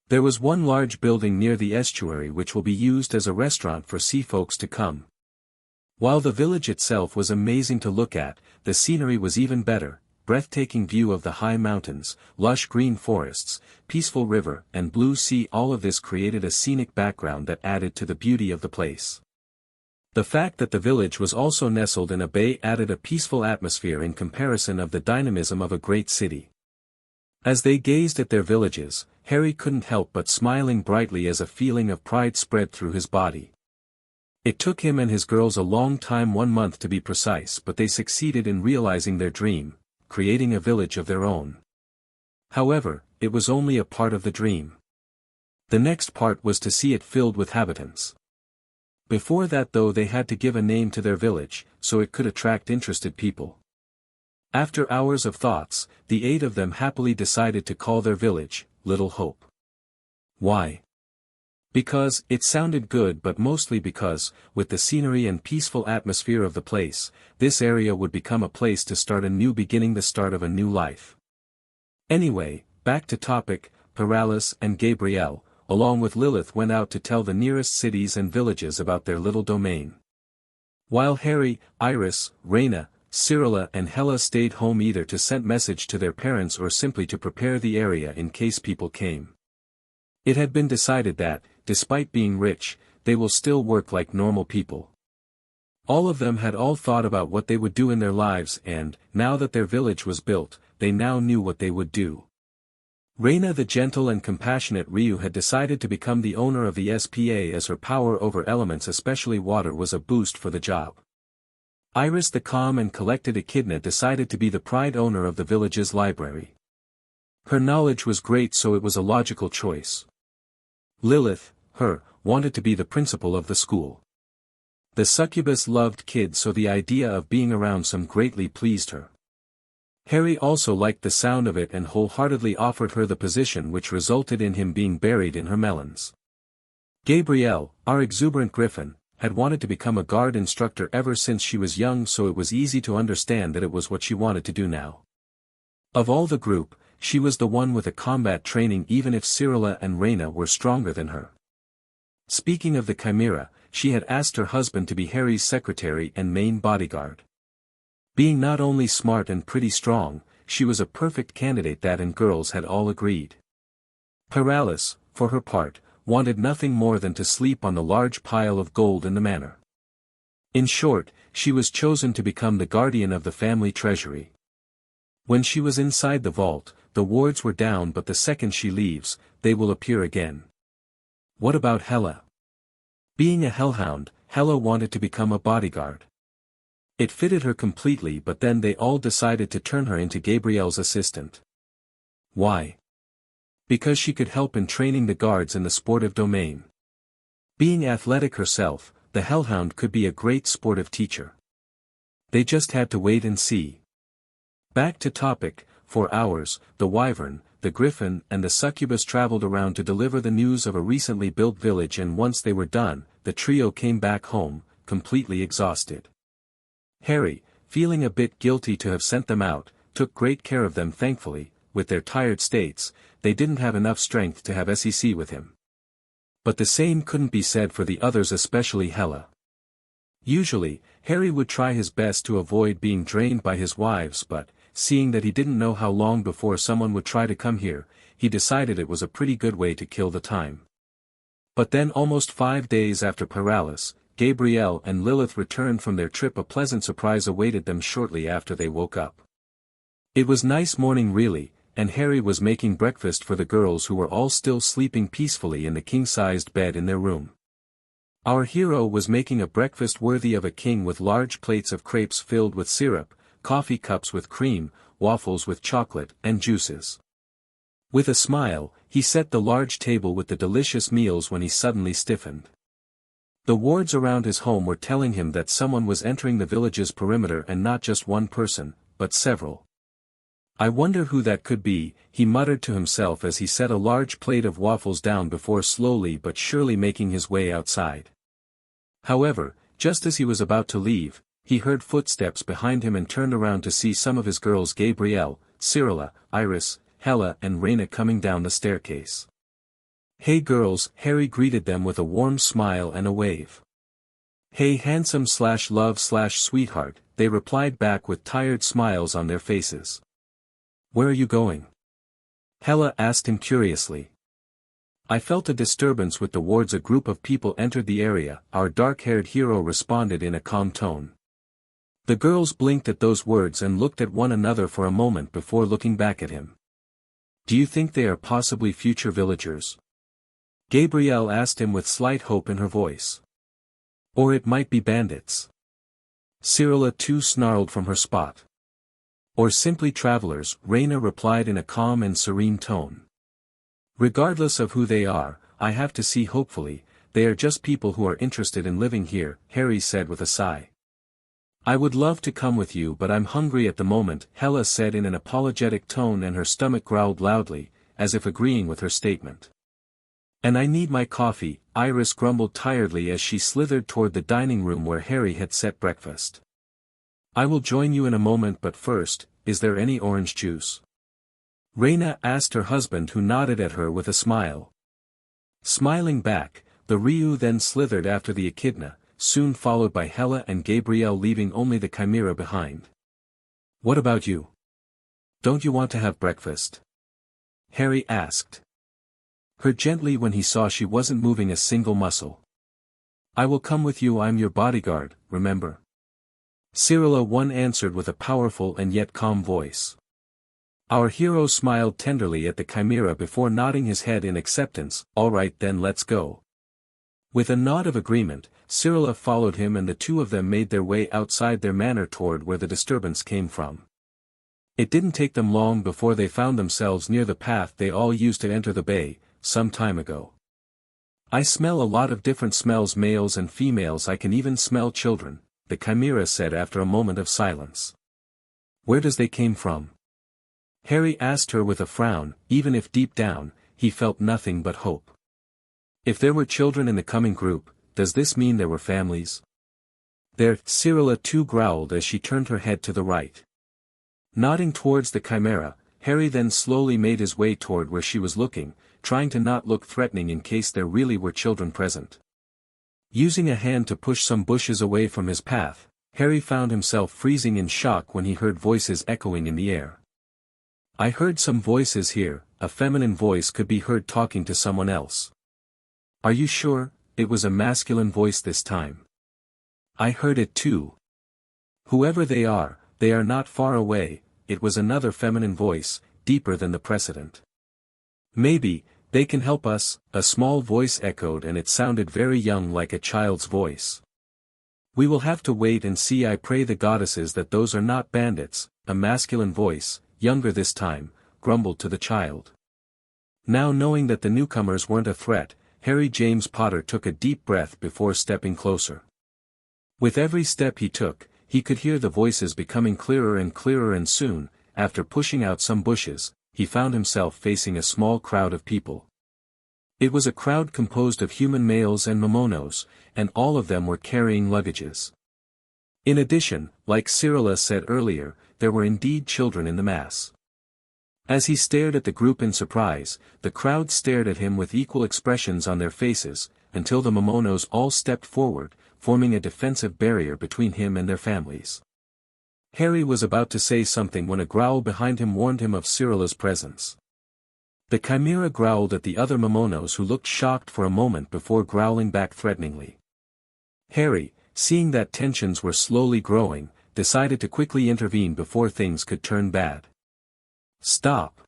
Speaker 2: There was one large building near the estuary which will be used as a restaurant for sea folks to come. While the village itself was amazing to look at, the scenery was even better. Breathtaking view of the high mountains, lush green forests, peaceful river and blue sea. All of this created a scenic background that added to the beauty of the place. The fact that the village was also nestled in a bay added a peaceful atmosphere in comparison of the dynamism of a great city. As they gazed at their villages, Harry couldn't help but smiling brightly as a feeling of pride spread through his body. It took him and his girls a long time, 1 month to be precise, but they succeeded in realizing their dream, creating a village of their own. However, it was only a part of the dream. The next part was to see it filled with habitants. Before that though, they had to give a name to their village, so it could attract interested people. After hours of thoughts, the 8 of them happily decided to call their village, Little Hope. Why? Because it sounded good, but mostly because, with the scenery and peaceful atmosphere of the place, this area would become a place to start a new beginning, the start of a new life. Anyway, back to topic. Paralis and Gabrielle, along with Lilith, went out to tell the nearest cities and villages about their little domain. While Harry, Iris, Raina, Cyrilla and Hella stayed home, either to send message to their parents or simply to prepare the area in case people came. It had been decided that, despite being rich, they will still work like normal people. All of them had all thought about what they would do in their lives, and, now that their village was built, they now knew what they would do. Raina, the gentle and compassionate Ryu, had decided to become the owner of the SPA, as her power over elements, especially water, was a boost for the job. Iris, the calm and collected Echidna, decided to be the pride owner of the village's library. Her knowledge was great, so it was a logical choice. Lilith, wanted to be the principal of the school. The succubus loved kids, so the idea of being around some greatly pleased her. Harry also liked the sound of it and wholeheartedly offered her the position, which resulted in him being buried in her melons. Gabrielle, our exuberant griffin, had wanted to become a guard instructor ever since she was young, so it was easy to understand that it was what she wanted to do now. Of all the group, she was the one with a combat training, even if Cyrilla and Raina were stronger than her. Speaking of the Chimera, she had asked her husband to be Harry's secretary and main bodyguard. Being not only smart and pretty strong, she was a perfect candidate, that and girls had all agreed. Paralis, for her part, wanted nothing more than to sleep on the large pile of gold in the manor. In short, she was chosen to become the guardian of the family treasury. When she was inside the vault, the wards were down, but the second she leaves, they will appear again. What about Hella? Being a hellhound, Hella wanted to become a bodyguard. It fitted her completely, but then they all decided to turn her into Gabrielle's assistant. Why? Because she could help in training the guards in the sportive domain. Being athletic herself, the hellhound could be a great sportive teacher. They just had to wait and see. Back to topic. For hours, the wyvern, the griffin and the succubus traveled around to deliver the news of a recently built village, and once they were done, the trio came back home, completely exhausted. Harry, feeling a bit guilty to have sent them out, took great care of them. Thankfully, with their tired states, they didn't have enough strength to have SEC with him. But the same couldn't be said for the others, especially Hella. Usually, Harry would try his best to avoid being drained by his wives, but, seeing that he didn't know how long before someone would try to come here, he decided it was a pretty good way to kill the time. But then, almost 5 days after Paralis, Gabrielle and Lilith returned from their trip. A pleasant surprise awaited them shortly after they woke up. It was nice morning really, and Harry was making breakfast for the girls, who were all still sleeping peacefully in the king-sized bed in their room. Our hero was making a breakfast worthy of a king, with large plates of crepes filled with syrup, coffee cups with cream, waffles with chocolate, and juices. With a smile, he set the large table with the delicious meals when he suddenly stiffened. The wards around his home were telling him that someone was entering the village's perimeter, and not just one person, but several. I wonder who that could be, he muttered to himself as he set a large plate of waffles down before slowly but surely making his way outside. However, just as he was about to leave, he heard footsteps behind him and turned around to see some of his girls, Gabrielle, Cyrilla, Iris, Hella and Raina, coming down the staircase. "Hey girls," Harry greeted them with a warm smile and a wave. "Hey handsome/love/sweetheart," they replied back with tired smiles on their faces. "Where are you going?" Hella asked him curiously. "I felt a disturbance with the wards. A group of people entered the area," our dark-haired hero responded in a calm tone. The girls blinked at those words and looked at one another for a moment before looking back at him. "Do you think they are possibly future villagers?" Gabrielle asked him with slight hope in her voice. "Or it might be bandits." Cyrilla too snarled from her spot. "Or simply travelers," Raina replied in a calm and serene tone. "Regardless of who they are, I have to see. Hopefully, they are just people who are interested in living here," Harry said with a sigh. "I would love to come with you, but I'm hungry at the moment," Hella said in an apologetic tone, and her stomach growled loudly, as if agreeing with her statement. "And I need my coffee," Iris grumbled tiredly as she slithered toward the dining room where Harry had set breakfast. "I will join you in a moment, but first, is there any orange juice?" Raina asked her husband, who nodded at her with a smile. Smiling back, the Ryu then slithered after the echidna, soon followed by Hella and Gabrielle, leaving only the chimera behind. "What about you? Don't you want to have breakfast?" Harry asked her gently when he saw she wasn't moving a single muscle. "I will come with you. I'm your bodyguard, remember?" Cyrilla one answered with a powerful and yet calm voice. Our hero smiled tenderly at the chimera before nodding his head in acceptance. "All right then, let's go." With a nod of agreement, Cyrilla followed him, and the two of them made their way outside their manor toward where the disturbance came from. It didn't take them long before they found themselves near the path they all used to enter the bay, some time ago. "I smell a lot of different smells, males and females. I can even smell children," the chimera said after a moment of silence. "Where does they came from?" Harry asked her with a frown, even if deep down, he felt nothing but hope. If there were children in the coming group, does this mean there were families? "There," Cyrilla too growled as she turned her head to the right. Nodding towards the chimera, Harry then slowly made his way toward where she was looking, trying to not look threatening in case there really were children present. Using a hand to push some bushes away from his path, Harry found himself freezing in shock when he heard voices echoing in the air. I heard some voices here. A feminine voice could be heard talking to someone else. Are you sure? It was a masculine voice this time. I heard it too. Whoever they are not far away. It was another feminine voice, deeper than the precedent. Maybe, they can help us, a small voice echoed, and it sounded very young, like a child's voice. We will have to wait and see. I pray the goddesses that those are not bandits. A masculine voice, younger this time, grumbled to the child. Now, knowing that the newcomers weren't a threat, Harry James Potter took a deep breath before stepping closer. With every step he took, he could hear the voices becoming clearer, and soon, after pushing out some bushes, he found himself facing a small crowd of people. It was a crowd composed of human males and momonos, and all of them were carrying luggages. In addition, like Cyrilla said earlier, there were indeed children in the mass. As he stared at the group in surprise, the crowd stared at him with equal expressions on their faces, until the momonos all stepped forward, forming a defensive barrier between him and their families. Harry was about to say something when a growl behind him warned him of Cyrilla's presence. The chimera growled at the other momonos, who looked shocked for a moment before growling back threateningly. Harry, seeing that tensions were slowly growing, decided to quickly intervene before things could turn bad. Stop!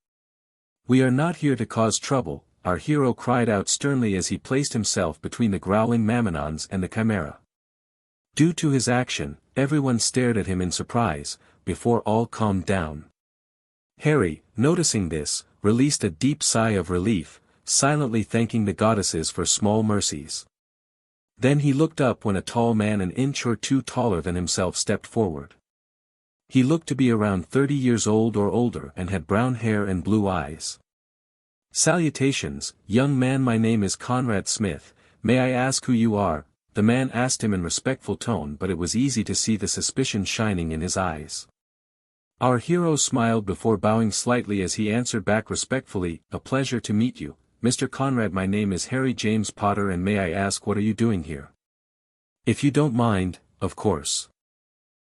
Speaker 2: We are not here to cause trouble, our hero cried out sternly as he placed himself between the growling Mamonons and the chimera. Due to his action, everyone stared at him in surprise, before all calmed down. Harry, noticing this, released a deep sigh of relief, silently thanking the goddesses for small mercies. Then he looked up when a tall man an inch or two taller than himself stepped forward. He looked to be around 30 years old or older and had brown hair and blue eyes. Salutations, young man, my name is Conrad Smith, may I ask who you are? The man asked him in respectful tone, but it was easy to see the suspicion shining in his eyes. Our hero smiled before bowing slightly as he answered back respectfully, a pleasure to meet you, Mr. Conrad. My name is Harry James Potter, and may I ask what are you doing here? If you don't mind, of course.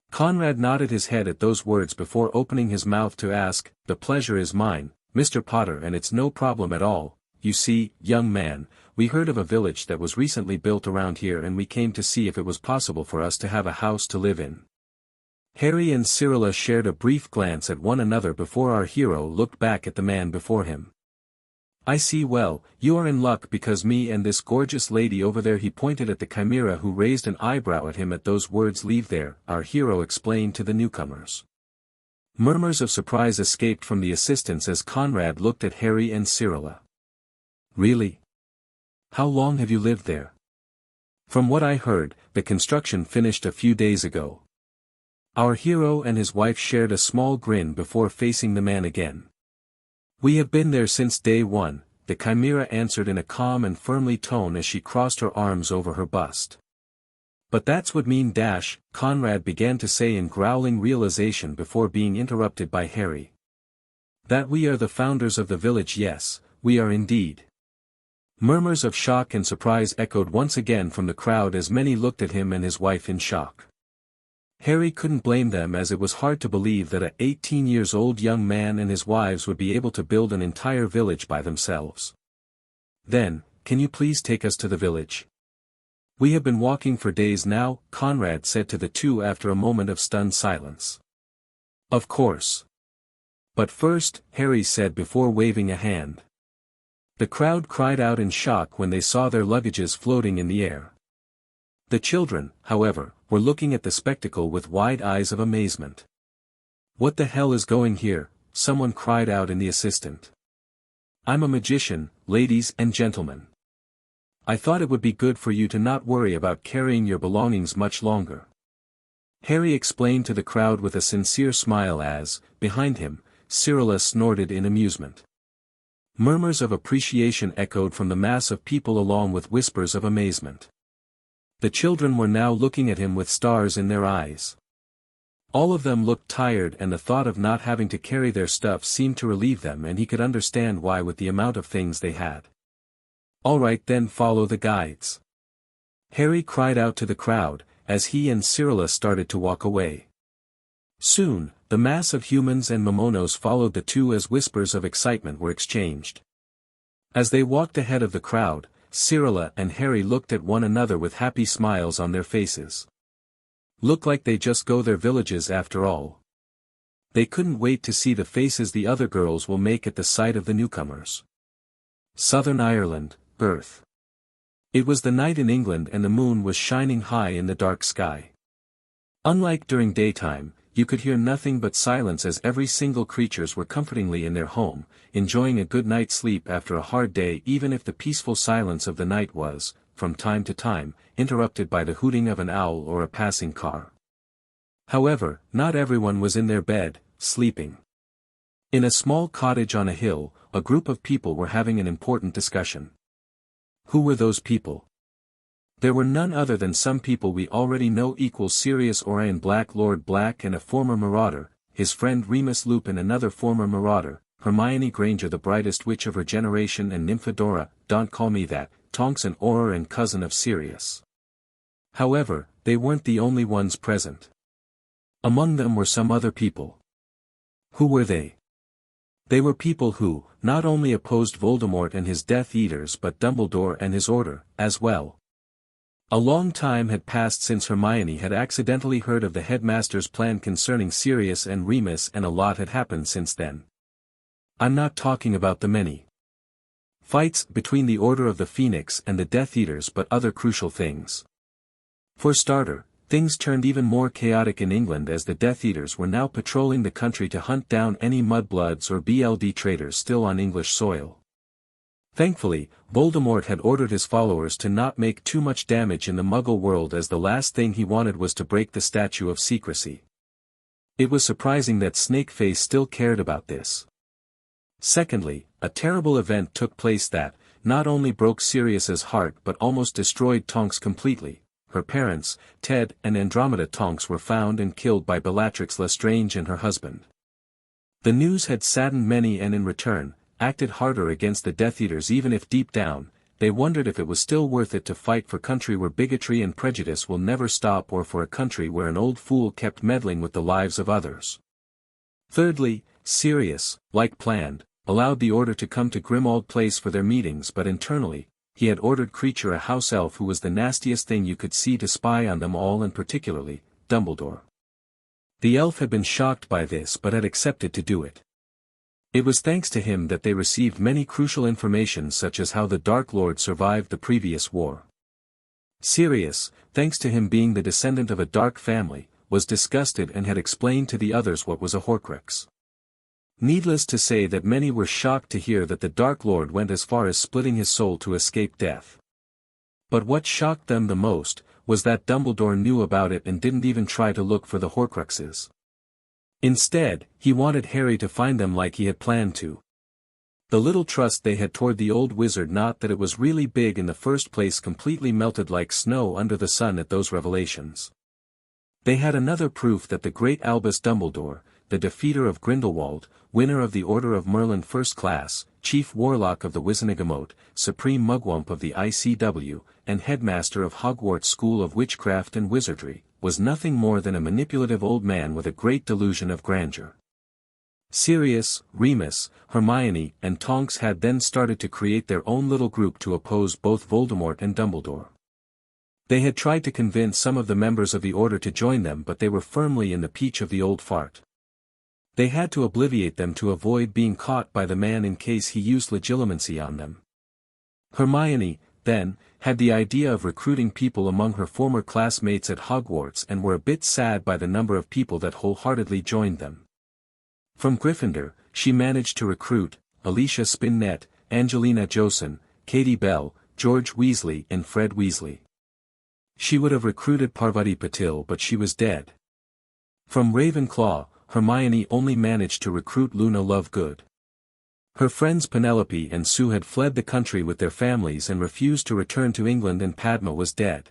Speaker 2: Conrad nodded his head at those words before opening his mouth to ask, the pleasure is mine, Mr. Potter, and it's no problem at all. You see, young man, we heard of a village that was recently built around here, and we came to see if it was possible for us to have a house to live in. Harry and Cyrilla shared a brief glance at one another before our hero looked back at the man before him. I see. Well, you are in luck, because me and this gorgeous lady over there, he pointed at the chimera who raised an eyebrow at him at those words, leave there, our hero explained to the newcomers. Murmurs of surprise escaped from the assistants as Conrad looked at Harry and Cyrilla. Really? How long have you lived there? From what I heard, the construction finished a few days ago. Our hero and his wife shared a small grin before facing the man again. We have been there since day one, the chimera answered in a calm and firmly tone as she crossed her arms over her bust. But that's what mean dash, Conrad began to say in growling realization before being interrupted by Harry. That we are the founders of the village. Yes, we are indeed. Murmurs of shock and surprise echoed once again from the crowd as many looked at him and his wife in shock. Harry couldn't blame them, as it was hard to believe that a 18-year-old young man and his wives would be able to build an entire village by themselves. Then, can you please take us to the village? We have been walking for days now, Conrad said to the two after a moment of stunned silence. Of course. But first, Harry said before waving a hand. The crowd cried out in shock when they saw their luggages floating in the air. The children, however, were looking at the spectacle with wide eyes of amazement. What the hell is going here? Someone cried out in the assistant. I'm a magician, ladies and gentlemen. I thought it would be good for you to not worry about carrying your belongings much longer. Harry explained to the crowd with a sincere smile as, behind him, Cyrilla snorted in amusement. Murmurs of appreciation echoed from the mass of people along with whispers of amazement. The children were now looking at him with stars in their eyes. All of them looked tired, and the thought of not having to carry their stuff seemed to relieve them, and he could understand why with the amount of things they had. All right then, follow the guides. Harry cried out to the crowd, as he and Cyrilla started to walk away. Soon, the mass of humans and Momonos followed the two as whispers of excitement were exchanged. As they walked ahead of the crowd, Cyrilla and Harry looked at one another with happy smiles on their faces. Look like they just go their villages after all. They couldn't wait to see the faces the other girls will make at the sight of the newcomers. Southern Ireland, Birth. It was the night in England and the moon was shining high in the dark sky. Unlike during daytime, you could hear nothing but silence as every single creatures were comfortingly in their home, enjoying a good night's sleep after a hard day, even if the peaceful silence of the night was, from time to time, interrupted by the hooting of an owl or a passing car. However, not everyone was in their bed, sleeping. In a small cottage on a hill, a group of people were having an important discussion. Who were those people? There were none other than some people we already know equals Sirius Orion Black, Lord Black, and a former marauder, his friend Remus Lupin, another former marauder, Hermione Granger, the brightest witch of her generation, and Nymphadora, don't call me that, Tonks and Auror, and cousin of Sirius. However, they weren't the only ones present. Among them were some other people. Who were they? They were people who, not only opposed Voldemort and his Death Eaters but Dumbledore and his order, as well. A long time had passed since Hermione had accidentally heard of the headmaster's plan concerning Sirius and Remus, and a lot had happened since then. I'm not talking about the many fights between the Order of the Phoenix and the Death Eaters, but other crucial things. For starter, things turned even more chaotic in England as the Death Eaters were now patrolling the country to hunt down any mudbloods or BLD traitors still on English soil. Thankfully, Voldemort had ordered his followers to not make too much damage in the Muggle world, as the last thing he wanted was to break the statute of secrecy. It was surprising that Snakeface still cared about this. Secondly, a terrible event took place that, not only broke Sirius's heart but almost destroyed Tonks completely. Her parents, Ted and Andromeda Tonks, were found and killed by Bellatrix Lestrange and her husband. The news had saddened many, and in return, acted harder against the Death Eaters, even if deep down, they wondered if it was still worth it to fight for country where bigotry and prejudice will never stop, or for a country where an old fool kept meddling with the lives of others. Thirdly, Sirius, like planned, allowed the Order to come to Grimmauld Place for their meetings, but internally, he had ordered Kreacher, a house elf who was the nastiest thing you could see, to spy on them all, and particularly, Dumbledore. The elf had been shocked by this but had accepted to do it. It was thanks to him that they received many crucial information, such as how the Dark Lord survived the previous war. Sirius, thanks to him being the descendant of a dark family, was disgusted and had explained to the others what was a Horcrux. Needless to say that many were shocked to hear that the Dark Lord went as far as splitting his soul to escape death. But what shocked them the most was that Dumbledore knew about it and didn't even try to look for the Horcruxes. Instead, he wanted Harry to find them like he had planned to. The little trust they had toward the old wizard, not that it was really big in the first place, completely melted like snow under the sun at those revelations. They had another proof that the great Albus Dumbledore, the defeater of Grindelwald, winner of the Order of Merlin First Class, chief warlock of the Wizengamot, supreme mugwump of the ICW, and headmaster of Hogwarts School of Witchcraft and Wizardry, was nothing more than a manipulative old man with a great delusion of grandeur. Sirius, Remus, Hermione, and Tonks had then started to create their own little group to oppose both Voldemort and Dumbledore. They had tried to convince some of the members of the Order to join them, but they were firmly in the peach of the old fart. They had to obliviate them to avoid being caught by the man in case he used legilimency on them. Hermione, then, had the idea of recruiting people among her former classmates at Hogwarts, and were a bit sad by the number of people that wholeheartedly joined them. From Gryffindor, she managed to recruit Alicia Spinnet, Angelina Joson, Katie Bell, George Weasley, and Fred Weasley. She would have recruited Parvati Patil, but she was dead. From Ravenclaw, Hermione only managed to recruit Luna Lovegood. Her friends Penelope and Sue had fled the country with their families and refused to return to England, and Padma was dead.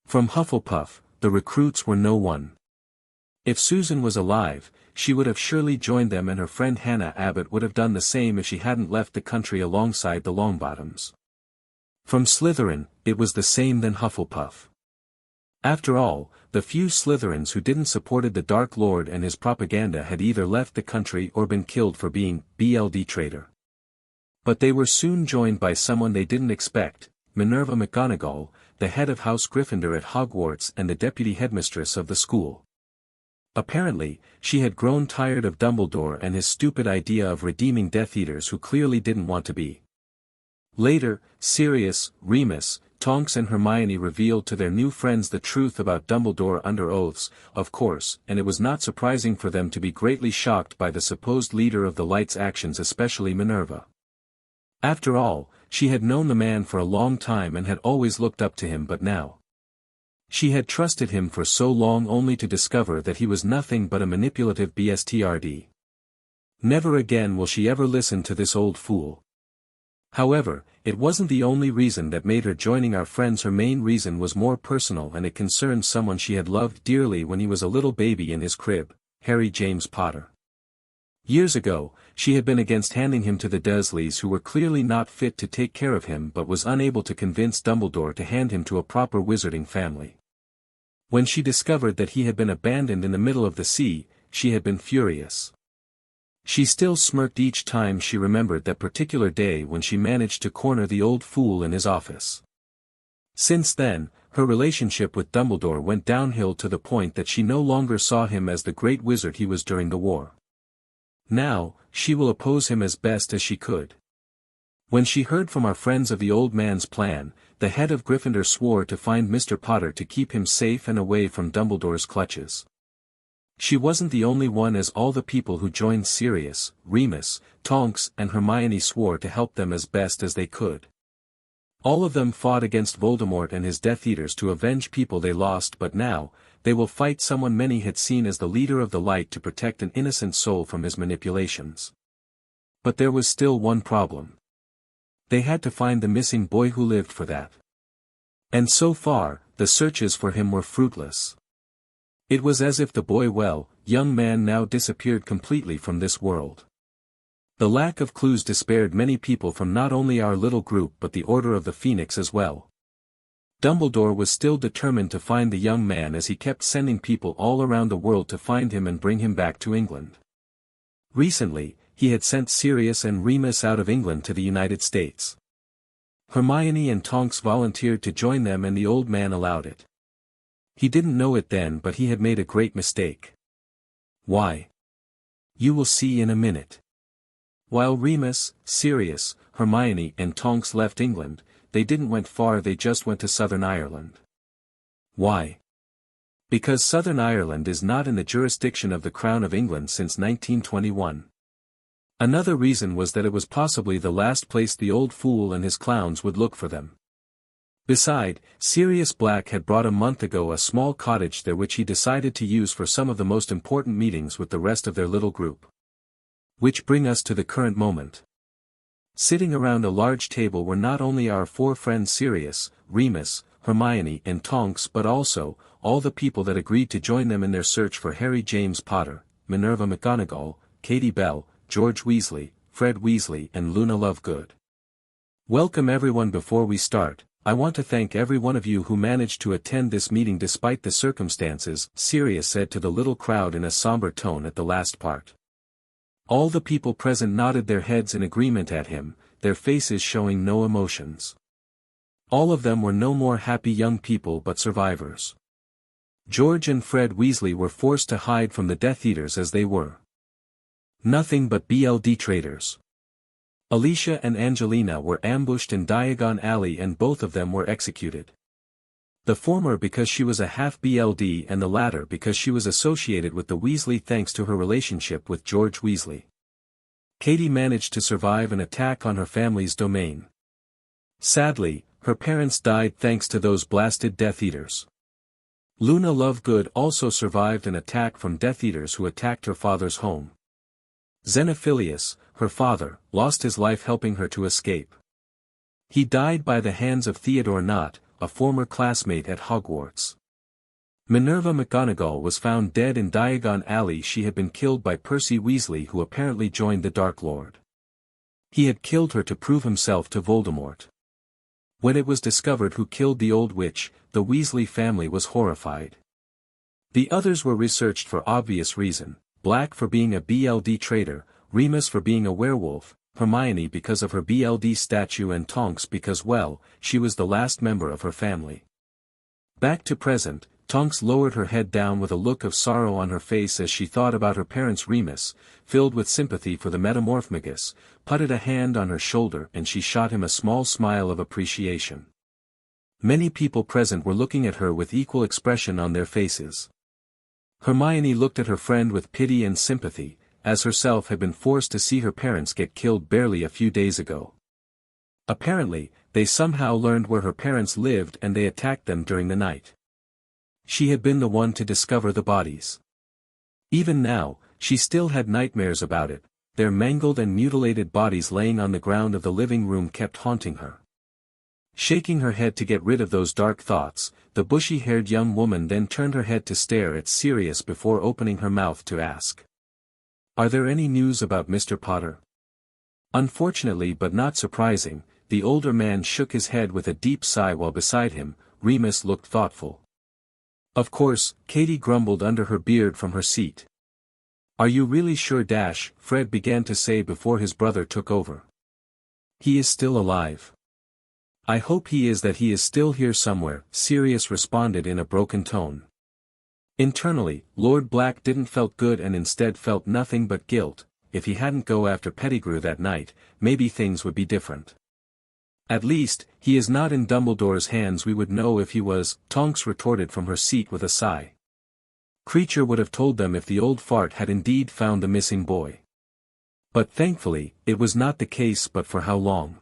Speaker 2: From Hufflepuff, the recruits were no one. If Susan was alive, she would have surely joined them, and her friend Hannah Abbott would have done the same if she hadn't left the country alongside the Longbottoms. From Slytherin, it was the same than Hufflepuff. After all, the few Slytherins who didn't supported the Dark Lord and his propaganda had either left the country or been killed for being BLD traitor. But they were soon joined by someone they didn't expect, Minerva McGonagall, the head of House Gryffindor at Hogwarts and the deputy headmistress of the school. Apparently, she had grown tired of Dumbledore and his stupid idea of redeeming Death Eaters who clearly didn't want to be. Later, Sirius, Remus, Tonks and Hermione revealed to their new friends the truth about Dumbledore under oaths, of course, and it was not surprising for them to be greatly shocked by the supposed leader of the Light's actions, especially Minerva. After all, she had known the man for a long time and had always looked up to him, but now she had trusted him for so long only to discover that he was nothing but a manipulative bstrd. Never again will she ever listen to this old fool. However, it wasn't the only reason that made her joining our friends. Her main reason was more personal, and it concerned someone she had loved dearly when he was a little baby in his crib, Harry James Potter. Years ago, she had been against handing him to the Dursleys, who were clearly not fit to take care of him, but was unable to convince Dumbledore to hand him to a proper wizarding family. When she discovered that he had been abandoned in the middle of the sea, she had been furious. She still smirked each time she remembered that particular day when she managed to corner the old fool in his office. Since then, her relationship with Dumbledore went downhill to the point that she no longer saw him as the great wizard he was during the war. Now, she will oppose him as best as she could. When she heard from our friends of the old man's plan, the head of Gryffindor swore to find Mr. Potter to keep him safe and away from Dumbledore's clutches. She wasn't the only one, as all the people who joined Sirius, Remus, Tonks and Hermione swore to help them as best as they could. All of them fought against Voldemort and his Death Eaters to avenge people they lost, but now, they will fight someone many had seen as the leader of the Light to protect an innocent soul from his manipulations. But there was still one problem. They had to find the missing boy who lived for that. And so far, the searches for him were fruitless. It was as if the young man now disappeared completely from this world. The lack of clues despaired many people from not only our little group but the Order of the Phoenix as well. Dumbledore was still determined to find the young man, as he kept sending people all around the world to find him and bring him back to England. Recently, he had sent Sirius and Remus out of England to the United States. Hermione and Tonks volunteered to join them and the old man allowed it. He didn't know it then, but he had made a great mistake. Why? You will see in a minute. While Remus, Sirius, Hermione and Tonks left England, they didn't went far, they just went to Southern Ireland. Why? Because Southern Ireland is not in the jurisdiction of the Crown of England since 1921. Another reason was that it was possibly the last place the old fool and his clowns would look for them. Beside, Sirius Black had brought a month ago a small cottage there which he decided to use for some of the most important meetings with the rest of their little group. Which bring us to the current moment. Sitting around a large table were not only our four friends Sirius, Remus, Hermione and Tonks, but also, all the people that agreed to join them in their search for Harry James Potter, Minerva McGonagall, Katie Bell, George Weasley, Fred Weasley and Luna Lovegood. Welcome everyone. Before we start, I want to thank every one of you who managed to attend this meeting despite the circumstances, Sirius said to the little crowd in a somber tone at the last part. All the people present nodded their heads in agreement at him, their faces showing no emotions. All of them were no more happy young people but survivors. George and Fred Weasley were forced to hide from the Death Eaters as they were nothing but BLD traitors. Alicia and Angelina were ambushed in Diagon Alley and both of them were executed. The former because she was a half BLD and the latter because she was associated with the Weasley thanks to her relationship with George Weasley. Katie managed to survive an attack on her family's domain. Sadly, her parents died thanks to those blasted Death Eaters. Luna Lovegood also survived an attack from Death Eaters who attacked her father's home. Xenophilius, her father, lost his life helping her to escape. He died by the hands of Theodore Nott, a former classmate at Hogwarts. Minerva McGonagall was found dead in Diagon Alley. She had been killed by Percy Weasley, who apparently joined the Dark Lord. He had killed her to prove himself to Voldemort. When it was discovered who killed the old witch, the Weasley family was horrified. The others were researched for obvious reason, Black for being a BLD traitor, Remus for being a werewolf, Hermione because of her BLD statue and Tonks because well, she was the last member of her family. Back to present, Tonks lowered her head down with a look of sorrow on her face as she thought about her parents. Remus, filled with sympathy for the metamorphmagus, putted a hand on her shoulder and she shot him a small smile of appreciation. Many people present were looking at her with equal expression on their faces. Hermione looked at her friend with pity and sympathy, as herself had been forced to see her parents get killed barely a few days ago. Apparently, they somehow learned where her parents lived and they attacked them during the night. She had been the one to discover the bodies. Even now, she still had nightmares about it, their mangled and mutilated bodies laying on the ground of the living room kept haunting her. Shaking her head to get rid of those dark thoughts, the bushy-haired young woman then turned her head to stare at Sirius before opening her mouth to ask. "Are there any news about Mr. Potter?" Unfortunately but not surprising, the older man shook his head with a deep sigh while beside him, Remus looked thoughtful. "Of course," Katie grumbled under her beard from her seat. "Are you really sure?" Fred began to say before his brother took over. "He is still alive." "I hope he is, that he is still here somewhere," Sirius responded in a broken tone. Internally, Lord Black didn't felt good and instead felt nothing but guilt. If he hadn't go after Pettigrew that night, maybe things would be different. "At least, he is not in Dumbledore's hands. We would know if he was," Tonks retorted from her seat with a sigh. Creature would have told them if the old fart had indeed found the missing boy. But thankfully, it was not the case. But for how long?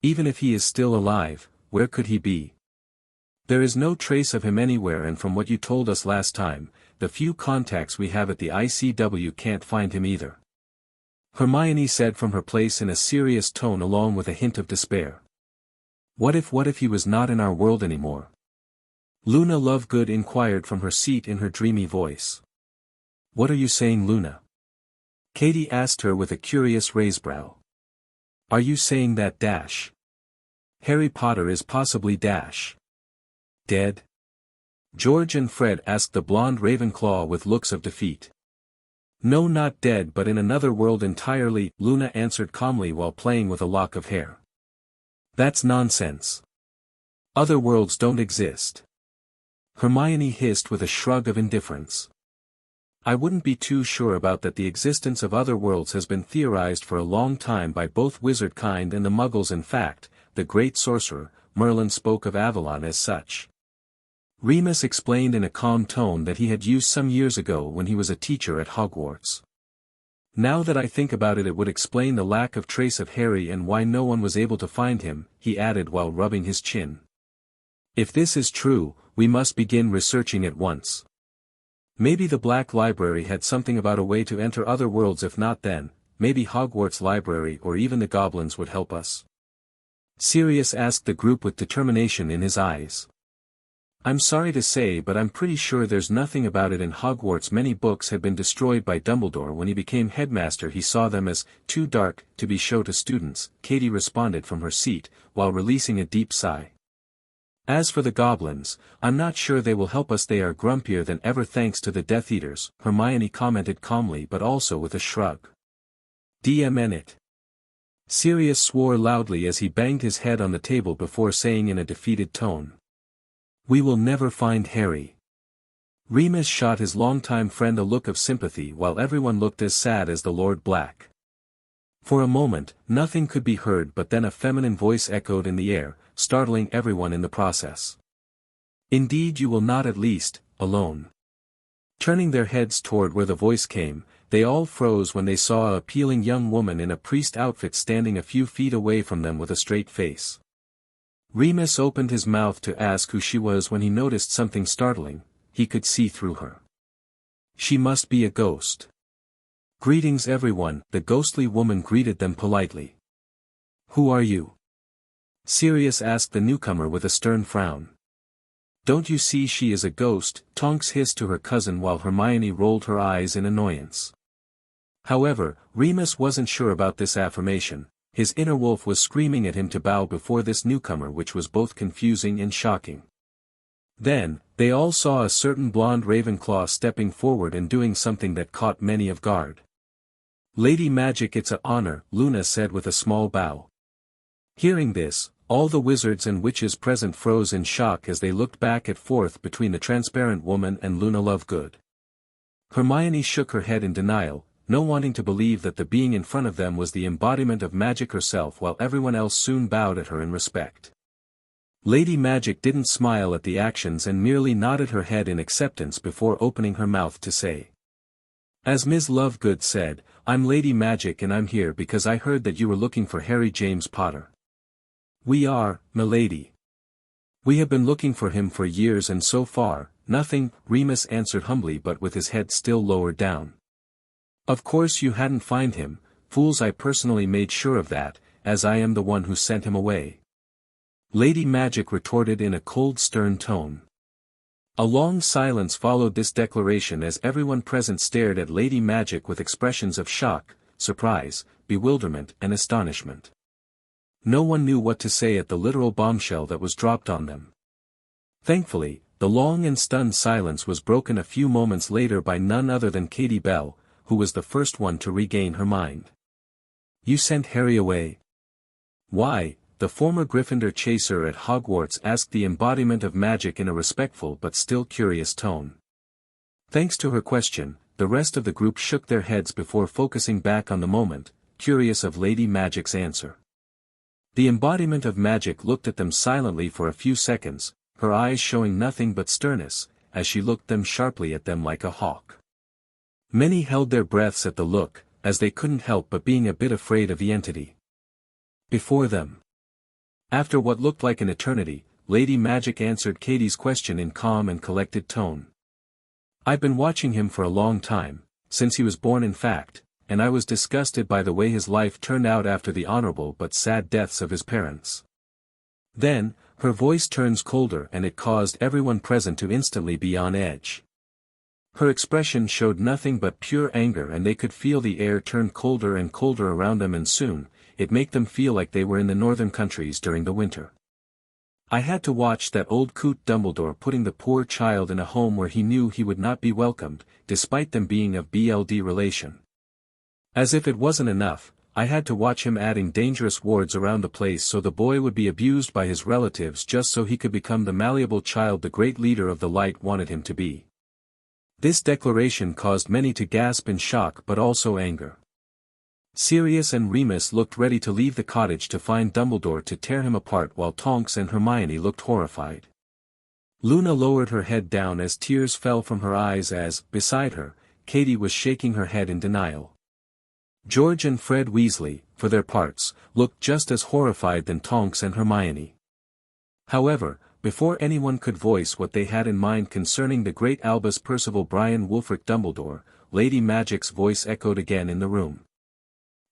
Speaker 2: Even if he is still alive, where could he be? "There is no trace of him anywhere, and from what you told us last time, the few contacts we have at the ICW can't find him either," Hermione said from her place in a serious tone along with a hint of despair. What if he was not in our world anymore?" Luna Lovegood inquired from her seat in her dreamy voice. "What are you saying, Luna?" Katie asked her with a curious raised brow. "Are you saying that Harry Potter is possibly dead?" George and Fred asked the blonde Ravenclaw with looks of defeat. "No, not dead, but in another world entirely," Luna answered calmly while playing with a lock of hair. "That's nonsense. Other worlds don't exist," Hermione hissed with a shrug of indifference. "I wouldn't be too sure about that. The existence of other worlds has been theorized for a long time by both wizard kind and the Muggles. In fact, the great sorcerer, Merlin, spoke of Avalon as such." Remus explained in a calm tone that he had used some years ago when he was a teacher at Hogwarts. "Now that I think about it, it would explain the lack of trace of Harry and why no one was able to find him," he added while rubbing his chin. "If this is true, we must begin researching at once. Maybe the Black Library had something about a way to enter other worlds. If not, then maybe Hogwarts Library or even the goblins would help us." Sirius asked the group with determination in his eyes. "I'm sorry to say, but I'm pretty sure there's nothing about it in Hogwarts. Many books had been destroyed by Dumbledore when he became headmaster. He saw them as too dark to be shown to students," Katie responded from her seat, while releasing a deep sigh. "As for the goblins, I'm not sure they will help us. They are grumpier than ever thanks to the Death Eaters," Hermione commented calmly but also with a shrug. "It." Sirius swore loudly as he banged his head on the table before saying in a defeated tone, "We will never find Harry." Remus shot his longtime friend a look of sympathy while everyone looked as sad as the Lord Black. For a moment, nothing could be heard, but then a feminine voice echoed in the air, startling everyone in the process. "Indeed you will not, at least, alone." Turning their heads toward where the voice came, they all froze when they saw an appealing young woman in a priest outfit standing a few feet away from them with a straight face. Remus opened his mouth to ask who she was when he noticed something startling: he could see through her. "She must be a ghost." "Greetings everyone," the ghostly woman greeted them politely. "Who are you?" Sirius asked the newcomer with a stern frown. "Don't you see she is a ghost?" Tonks hissed to her cousin while Hermione rolled her eyes in annoyance. However, Remus wasn't sure about this affirmation. His inner wolf was screaming at him to bow before this newcomer, which was both confusing and shocking. Then, they all saw a certain blonde Ravenclaw stepping forward and doing something that caught many off guard. "Lady Magic, it's an honor," Luna said with a small bow. Hearing this, all the wizards and witches present froze in shock as they looked back and forth between the transparent woman and Luna Lovegood. Hermione shook her head in denial, no wanting to believe that the being in front of them was the embodiment of magic herself, while everyone else soon bowed at her in respect. Lady Magic didn't smile at the actions and merely nodded her head in acceptance before opening her mouth to say. "As Ms. Lovegood said, I'm Lady Magic and I'm here because I heard that you were looking for Harry James Potter." "We are, milady. We have been looking for him for years and so far, nothing," Remus answered humbly but with his head still lowered down. "Of course you hadn't find him, fools. I personally made sure of that, as I am the one who sent him away," Lady Magic retorted in a cold, stern tone. A long silence followed this declaration as everyone present stared at Lady Magic with expressions of shock, surprise, bewilderment and astonishment. No one knew what to say at the literal bombshell that was dropped on them. Thankfully, the long and stunned silence was broken a few moments later by none other than Katie Bell, who was the first one to regain her mind. "You sent Harry away?" "Why?" the former Gryffindor chaser at Hogwarts asked the embodiment of magic in a respectful but still curious tone. Thanks to her question, the rest of the group shook their heads before focusing back on the moment, curious of Lady Magic's answer. The embodiment of magic looked at them silently for a few seconds, her eyes showing nothing but sternness, as she looked them sharply at them like a hawk. Many held their breaths at the look, as they couldn't help but being a bit afraid of the entity before them. After what looked like an eternity, Lady Magic answered Katie's question in calm and collected tone. "I've been watching him for a long time, since he was born in fact, and I was disgusted by the way his life turned out after the honorable but sad deaths of his parents." Then, her voice turns colder and it caused everyone present to instantly be on edge. Her expression showed nothing but pure anger and they could feel the air turn colder and colder around them and soon, it made them feel like they were in the northern countries during the winter. "I had to watch that old coot Dumbledore putting the poor child in a home where he knew he would not be welcomed, despite them being of BLD relation. As if it wasn't enough, I had to watch him adding dangerous wards around the place so the boy would be abused by his relatives just so he could become the malleable child the great leader of the light wanted him to be." This declaration caused many to gasp in shock but also anger. Sirius and Remus looked ready to leave the cottage to find Dumbledore to tear him apart while Tonks and Hermione looked horrified. Luna lowered her head down as tears fell from her eyes as, beside her, Katie was shaking her head in denial. George and Fred Weasley, for their parts, looked just as horrified than Tonks and Hermione. However, before anyone could voice what they had in mind concerning the great Albus Percival Brian Wulfric Dumbledore, Lady Magic's voice echoed again in the room.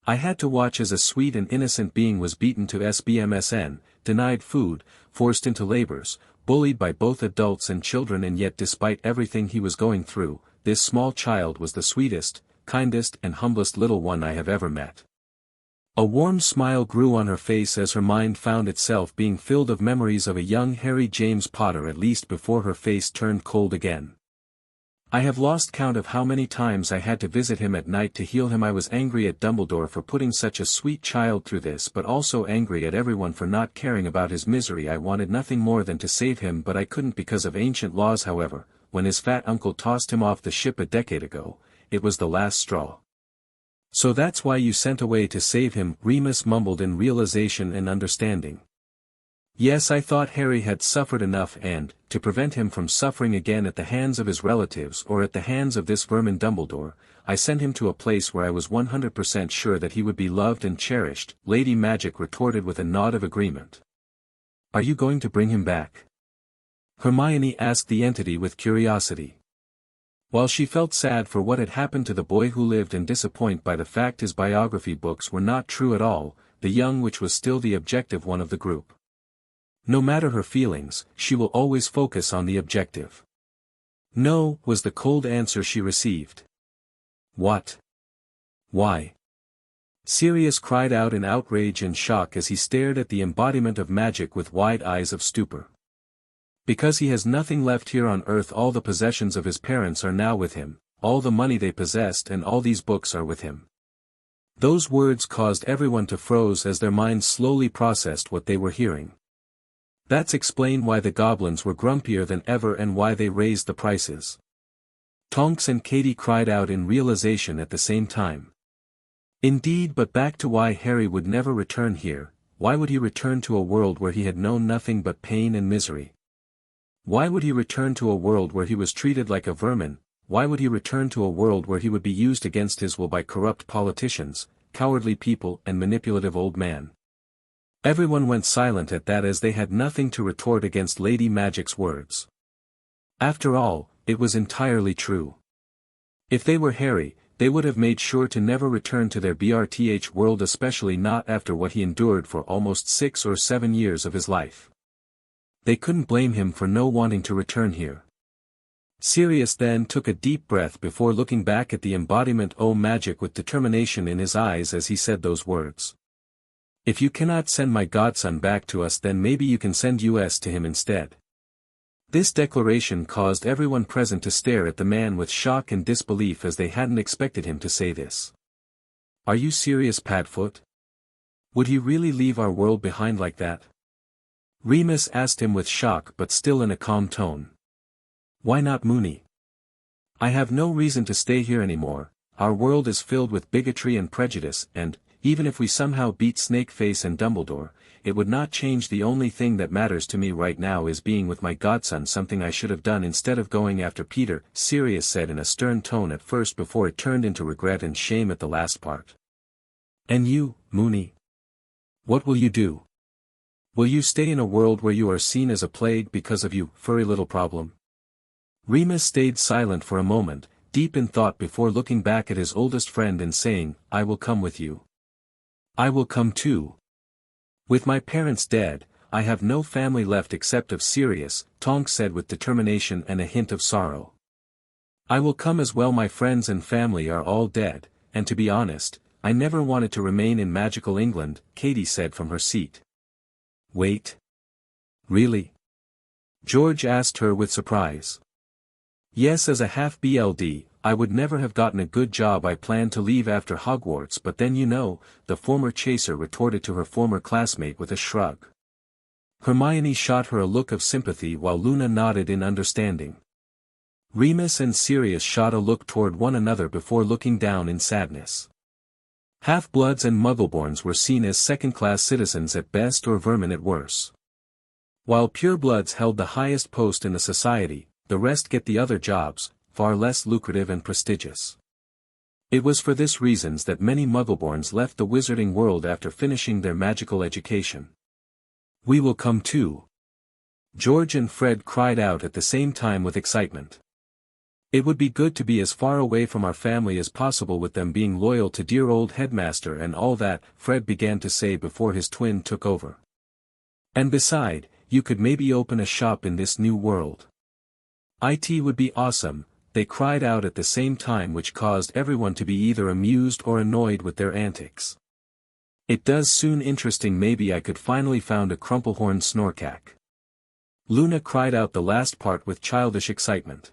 Speaker 2: "I had to watch as a sweet and innocent being was beaten to SBMSN, denied food, forced into labors, bullied by both adults and children, and yet despite everything he was going through, this small child was the sweetest, kindest and humblest little one I have ever met." A warm smile grew on her face as her mind found itself being filled of memories of a young Harry James Potter at least before her face turned cold again. "I have lost count of how many times I had to visit him at night to heal him. I was angry at Dumbledore for putting such a sweet child through this but also angry at everyone for not caring about his misery. I wanted nothing more than to save him but I couldn't because of ancient laws. However, when his fat uncle tossed him off the ship a decade ago, it was the last straw." "So that's why you sent away to save him," Remus mumbled in realization and understanding. "Yes, I thought Harry had suffered enough and, to prevent him from suffering again at the hands of his relatives or at the hands of this vermin Dumbledore, I sent him to a place where I was 100% sure that he would be loved and cherished," Lady Magic retorted with a nod of agreement. "Are you going to bring him back?" Hermione asked the entity with curiosity. While she felt sad for what had happened to the boy who lived and disappointed by the fact his biography books were not true at all, the young witch was still the objective one of the group. No matter her feelings, she will always focus on the objective. "No," was the cold answer she received. "What? Why?" Sirius cried out in outrage and shock as he stared at the embodiment of magic with wide eyes of stupor. Because he has nothing left here on Earth, all the possessions of his parents are now with him, all the money they possessed and all these books are with him. Those words caused everyone to froze as their minds slowly processed what they were hearing. That's explained why the goblins were grumpier than ever and why they raised the prices. Tonks and Katie cried out in realization at the same time. Indeed, but back to why Harry would never return here. Why would he return to a world where he had known nothing but pain and misery? Why would he return to a world where he was treated like a vermin? Why would he return to a world where he would be used against his will by corrupt politicians, cowardly people and manipulative old man? Everyone went silent at that as they had nothing to retort against Lady Magic's words. After all, it was entirely true. If they were Harry, they would have made sure to never return to their BRTH world, especially not after what he endured for almost 6 or 7 years of his life. They couldn't blame him for no wanting to return here. Sirius then took a deep breath before looking back at the embodiment o magic with determination in his eyes as he said those words. If you cannot send my godson back to us, then maybe you can send us to him instead. This declaration caused everyone present to stare at the man with shock and disbelief as they hadn't expected him to say this. Are you serious, Padfoot? Would he really leave our world behind like that? Remus asked him with shock but still in a calm tone. Why not, Moony? I have no reason to stay here anymore. Our world is filled with bigotry and prejudice, and, even if we somehow beat Snakeface and Dumbledore, it would not change. The only thing that matters to me right now is being with my godson, something I should have done instead of going after Peter, Sirius said in a stern tone at first before it turned into regret and shame at the last part. And you, Moony? What will you do? Will you stay in a world where you are seen as a plague because of you, furry little problem? Remus stayed silent for a moment, deep in thought before looking back at his oldest friend and saying, I will come with you. I will come too. With my parents dead, I have no family left except of Sirius, Tonks said with determination and a hint of sorrow. I will come as well. My friends and family are all dead, and to be honest, I never wanted to remain in magical England, Katie said from her seat. Wait. Really? George asked her with surprise. Yes, as a half BLD, I would never have gotten a good job. I planned to leave after Hogwarts, but then the former chaser retorted to her former classmate with a shrug. Hermione shot her a look of sympathy while Luna nodded in understanding. Remus and Sirius shot a look toward one another before looking down in sadness. Half-bloods and Muggleborns were seen as second-class citizens at best or vermin at worst. While purebloods held the highest post in the society, the rest get the other jobs, far less lucrative and prestigious. It was for this reasons that many Muggleborns left the wizarding world after finishing their magical education. We will come too. George and Fred cried out at the same time with excitement. It would be good to be as far away from our family as possible, with them being loyal to dear old headmaster and all that, Fred began to say before his twin took over. And beside, you could maybe open a shop in this new world. It would be awesome, they cried out at the same time, which caused everyone to be either amused or annoyed with their antics. It does soon interesting. Maybe I could finally found a crumplehorn Snorkack. Luna cried out the last part with childish excitement.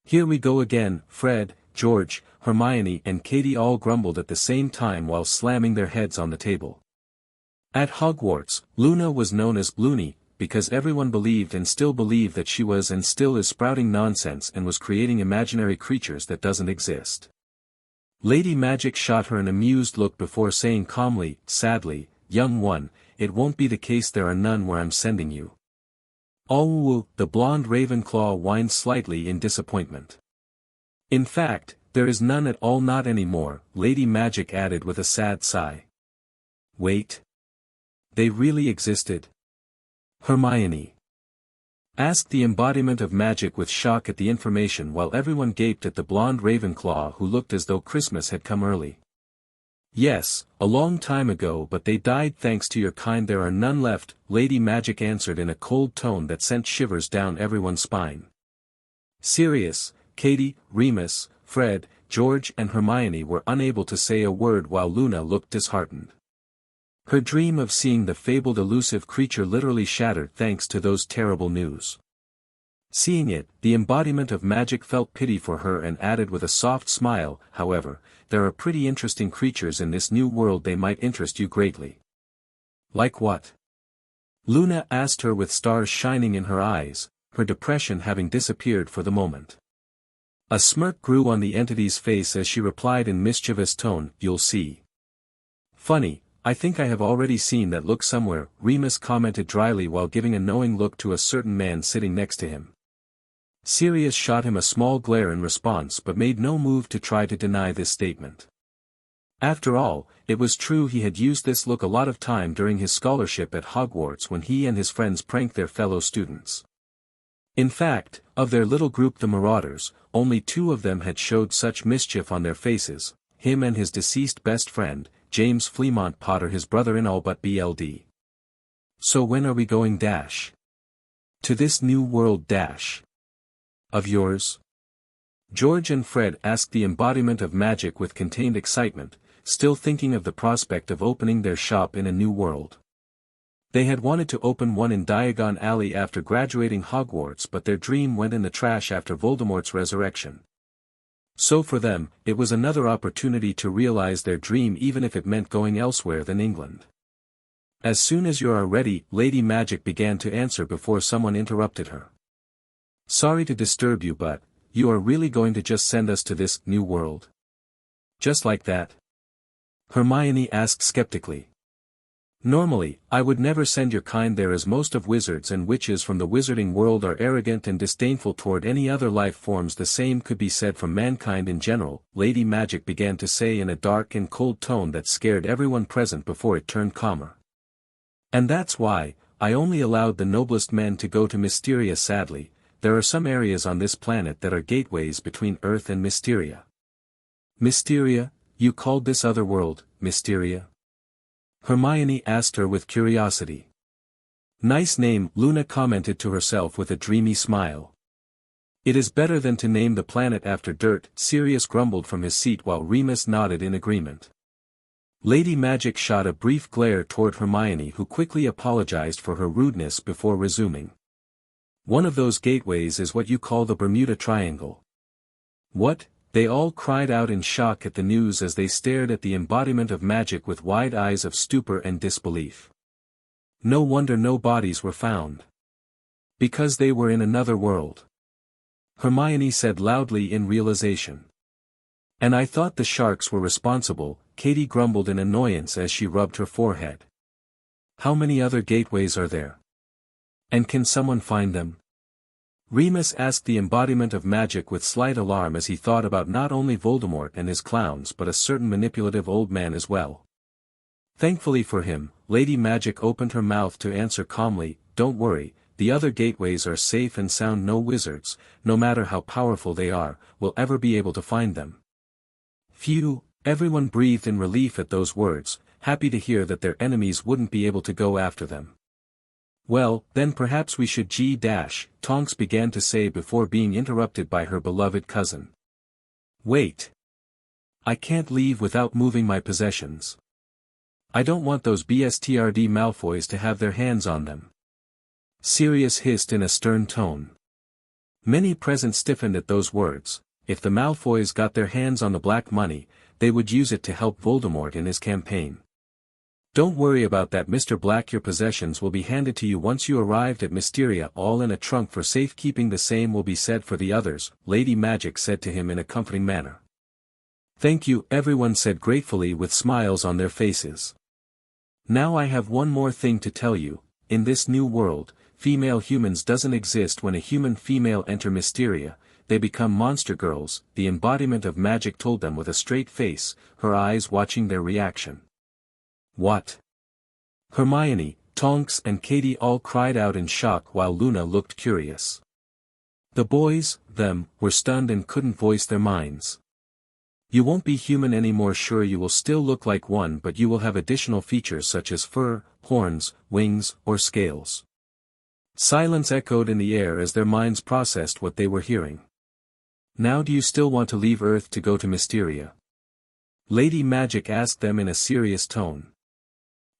Speaker 2: Here we go again, Fred, George, Hermione and Katie all grumbled at the same time while slamming their heads on the table. At Hogwarts, Luna was known as Loony, because everyone believed and still believed that she was and still is sprouting nonsense and was creating imaginary creatures that doesn't exist. Lady Magic shot her an amused look before saying calmly, sadly, young one, it won't be the case. There are none where I'm sending you. Oh, the blonde Ravenclaw whined slightly in disappointment. In fact, there is none at all, not anymore, Lady Magic added with a sad sigh. Wait. They really existed? Hermione asked the embodiment of magic with shock at the information, while everyone gaped at the blonde Ravenclaw who looked as though Christmas had come early. Yes, a long time ago, but they died thanks to your kind. There are none left, Lady Magic answered in a cold tone that sent shivers down everyone's spine. Sirius, Katie, Remus, Fred, George and Hermione were unable to say a word while Luna looked disheartened. Her dream of seeing the fabled elusive creature literally shattered thanks to those terrible news. Seeing it, the embodiment of magic felt pity for her and added with a soft smile, "However, there are pretty interesting creatures in this new world. They might interest you greatly." "Like what?" Luna asked her with stars shining in her eyes, her depression having disappeared for the moment. A smirk grew on the entity's face as she replied in mischievous tone, "You'll see." "Funny, I think I have already seen that look somewhere," Remus commented dryly while giving a knowing look to a certain man sitting next to him. Sirius shot him a small glare in response but made no move to try to deny this statement. After all, it was true he had used this look a lot of time during his scholarship at Hogwarts when he and his friends pranked their fellow students. In fact, of their little group the Marauders, only 2 of them had showed such mischief on their faces, him and his deceased best friend, James Fleamont Potter, his brother-in-all but BLD. "So when are we going to this new world of yours?" George and Fred asked the embodiment of magic with contained excitement, still thinking of the prospect of opening their shop in a new world. They had wanted to open one in Diagon Alley after graduating Hogwarts, but their dream went in the trash after Voldemort's resurrection. So for them, it was another opportunity to realize their dream even if it meant going elsewhere than England. "As soon as you are ready," Lady Magic began to answer before someone interrupted her. "Sorry to disturb you, but, you are really going to just send us to this new world? Just like that?" Hermione asked skeptically. "Normally, I would never send your kind there, as most of wizards and witches from the wizarding world are arrogant and disdainful toward any other life forms. The same could be said for mankind in general," Lady Magic began to say in a dark and cold tone that scared everyone present before it turned calmer. "And that's why, I only allowed the noblest men to go to Mysteria. Sadly, there are some areas on this planet that are gateways between Earth and Mysteria." "Mysteria? You called this other world, Mysteria?" Hermione asked her with curiosity. "Nice name," Luna commented to herself with a dreamy smile. "It is better than to name the planet after dirt," Sirius grumbled from his seat while Remus nodded in agreement. Lady Magic shot a brief glare toward Hermione, who quickly apologized for her rudeness before resuming. "One of those gateways is what you call the Bermuda Triangle." "What?" They all cried out in shock at the news as they stared at the embodiment of magic with wide eyes of stupor and disbelief. No wonder no bodies were found. Because they were in another world. Hermione said loudly in realization. "And I thought the sharks were responsible," Katie grumbled in annoyance as she rubbed her forehead. "How many other gateways are there? And can someone find them?" Remus asked the embodiment of magic with slight alarm as he thought about not only Voldemort and his clowns but a certain manipulative old man as well. Thankfully for him, Lady Magic opened her mouth to answer calmly, "Don't worry, the other gateways are safe and sound. No wizards, no matter how powerful they are, will ever be able to find them." Phew, everyone breathed in relief at those words, happy to hear that their enemies wouldn't be able to go after them. "Well, then perhaps we should Tonks began to say before being interrupted by her beloved cousin. "Wait. I can't leave without moving my possessions. I don't want those BSTRD Malfoys to have their hands on them," Sirius hissed in a stern tone. Many present stiffened at those words. If the Malfoys got their hands on the black money, they would use it to help Voldemort in his campaign. "Don't worry about that, Mr. Black. Your possessions will be handed to you once you arrived at Mysteria, all in a trunk for safekeeping. The same will be said for the others," Lady Magic said to him in a comforting manner. "Thank you," everyone said gratefully with smiles on their faces. "Now I have one more thing to tell you. In this new world, female humans doesn't exist. When a human female enter Mysteria, they become monster girls," the embodiment of magic told them with a straight face, her eyes watching their reaction. "What?" Hermione, Tonks and Katie all cried out in shock while Luna looked curious. The boys, were stunned and couldn't voice their minds. "You won't be human anymore. Sure, you will still look like one, but you will have additional features such as fur, horns, wings, or scales." Silence echoed in the air as their minds processed what they were hearing. Now do you still want to leave Earth to go to Mysteria? Lady Magic asked them in a serious tone.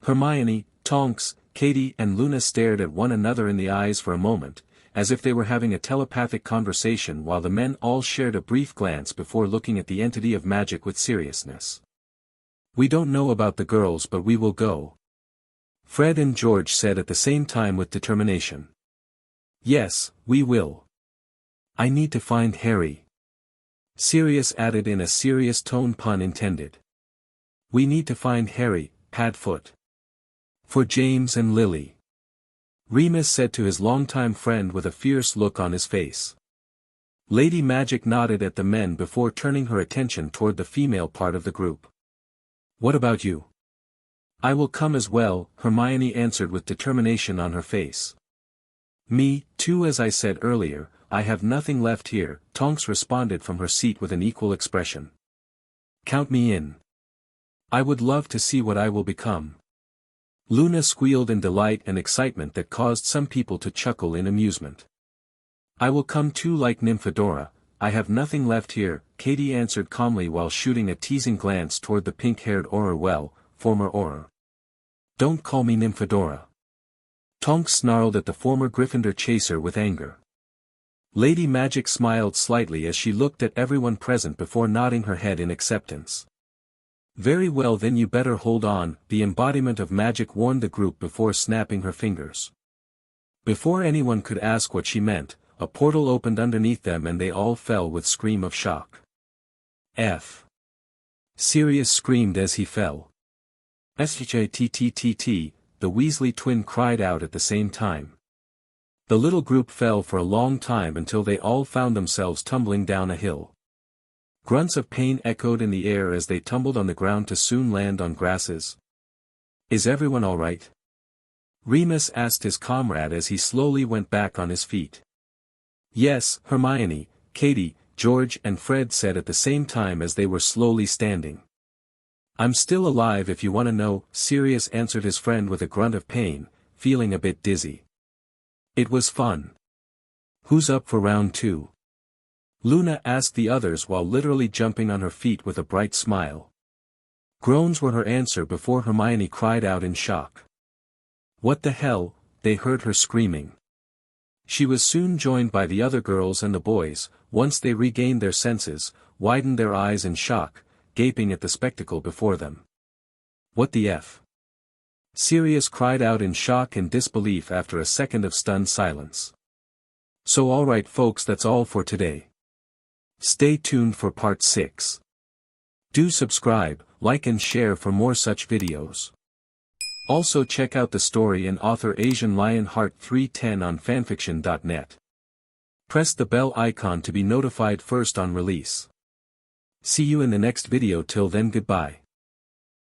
Speaker 2: Hermione, Tonks, Katie and Luna stared at one another in the eyes for a moment, as if they were having a telepathic conversation while the men all shared a brief glance before looking at the entity of magic with seriousness. We don't know about the girls but we will go. Fred and George said at the same time with determination. Yes, we will. I need to find Harry. Sirius added in a serious tone, pun intended. We need to find Harry, Padfoot. For James and Lily. Remus said to his longtime friend with a fierce look on his face. Lady Magic nodded at the men before turning her attention toward the female part of the group. What about you? I will come as well, Hermione answered with determination on her face. Me, too, as I said earlier, I have nothing left here, Tonks responded from her seat with an equal expression. Count me in. I would love to see what I will become. Luna squealed in delight and excitement that caused some people to chuckle in amusement. I will come too, like Nymphadora. I have nothing left here, Katie answered calmly while shooting a teasing glance toward the pink-haired Auror, former Auror. Don't call me Nymphadora. Tonks snarled at the former Gryffindor chaser with anger. Lady Magic smiled slightly as she looked at everyone present before nodding her head in acceptance. Very well, then you better hold on, the embodiment of magic warned the group before snapping her fingers. Before anyone could ask what she meant, a portal opened underneath them and they all fell with scream of shock. F. Sirius screamed as he fell. S-H-A-T-T-T-T, the Weasley twin cried out at the same time. The little group fell for a long time until they all found themselves tumbling down a hill. Grunts of pain echoed in the air as they tumbled on the ground to soon land on grasses. Is everyone all right? Remus asked his comrade as he slowly went back on his feet. Yes, Hermione, Katie, George and Fred said at the same time as they were slowly standing. I'm still alive if you want to know, Sirius answered his friend with a grunt of pain, feeling a bit dizzy. It was fun. Who's up for round 2? Luna asked the others while literally jumping on her feet with a bright smile. Groans were her answer before Hermione cried out in shock. What the hell, they heard her screaming. She was soon joined by the other girls and the boys, once they regained their senses, widened their eyes in shock, gaping at the spectacle before them. What the F? Sirius cried out in shock and disbelief after a second of stunned silence. So alright folks, that's all for today. Stay tuned for part 6. Do subscribe, like and share for more such videos. Also check out the story and author Asian Lionheart 310 on fanfiction.net. Press the bell icon to be notified first on release. See you in the next video. Till then, goodbye.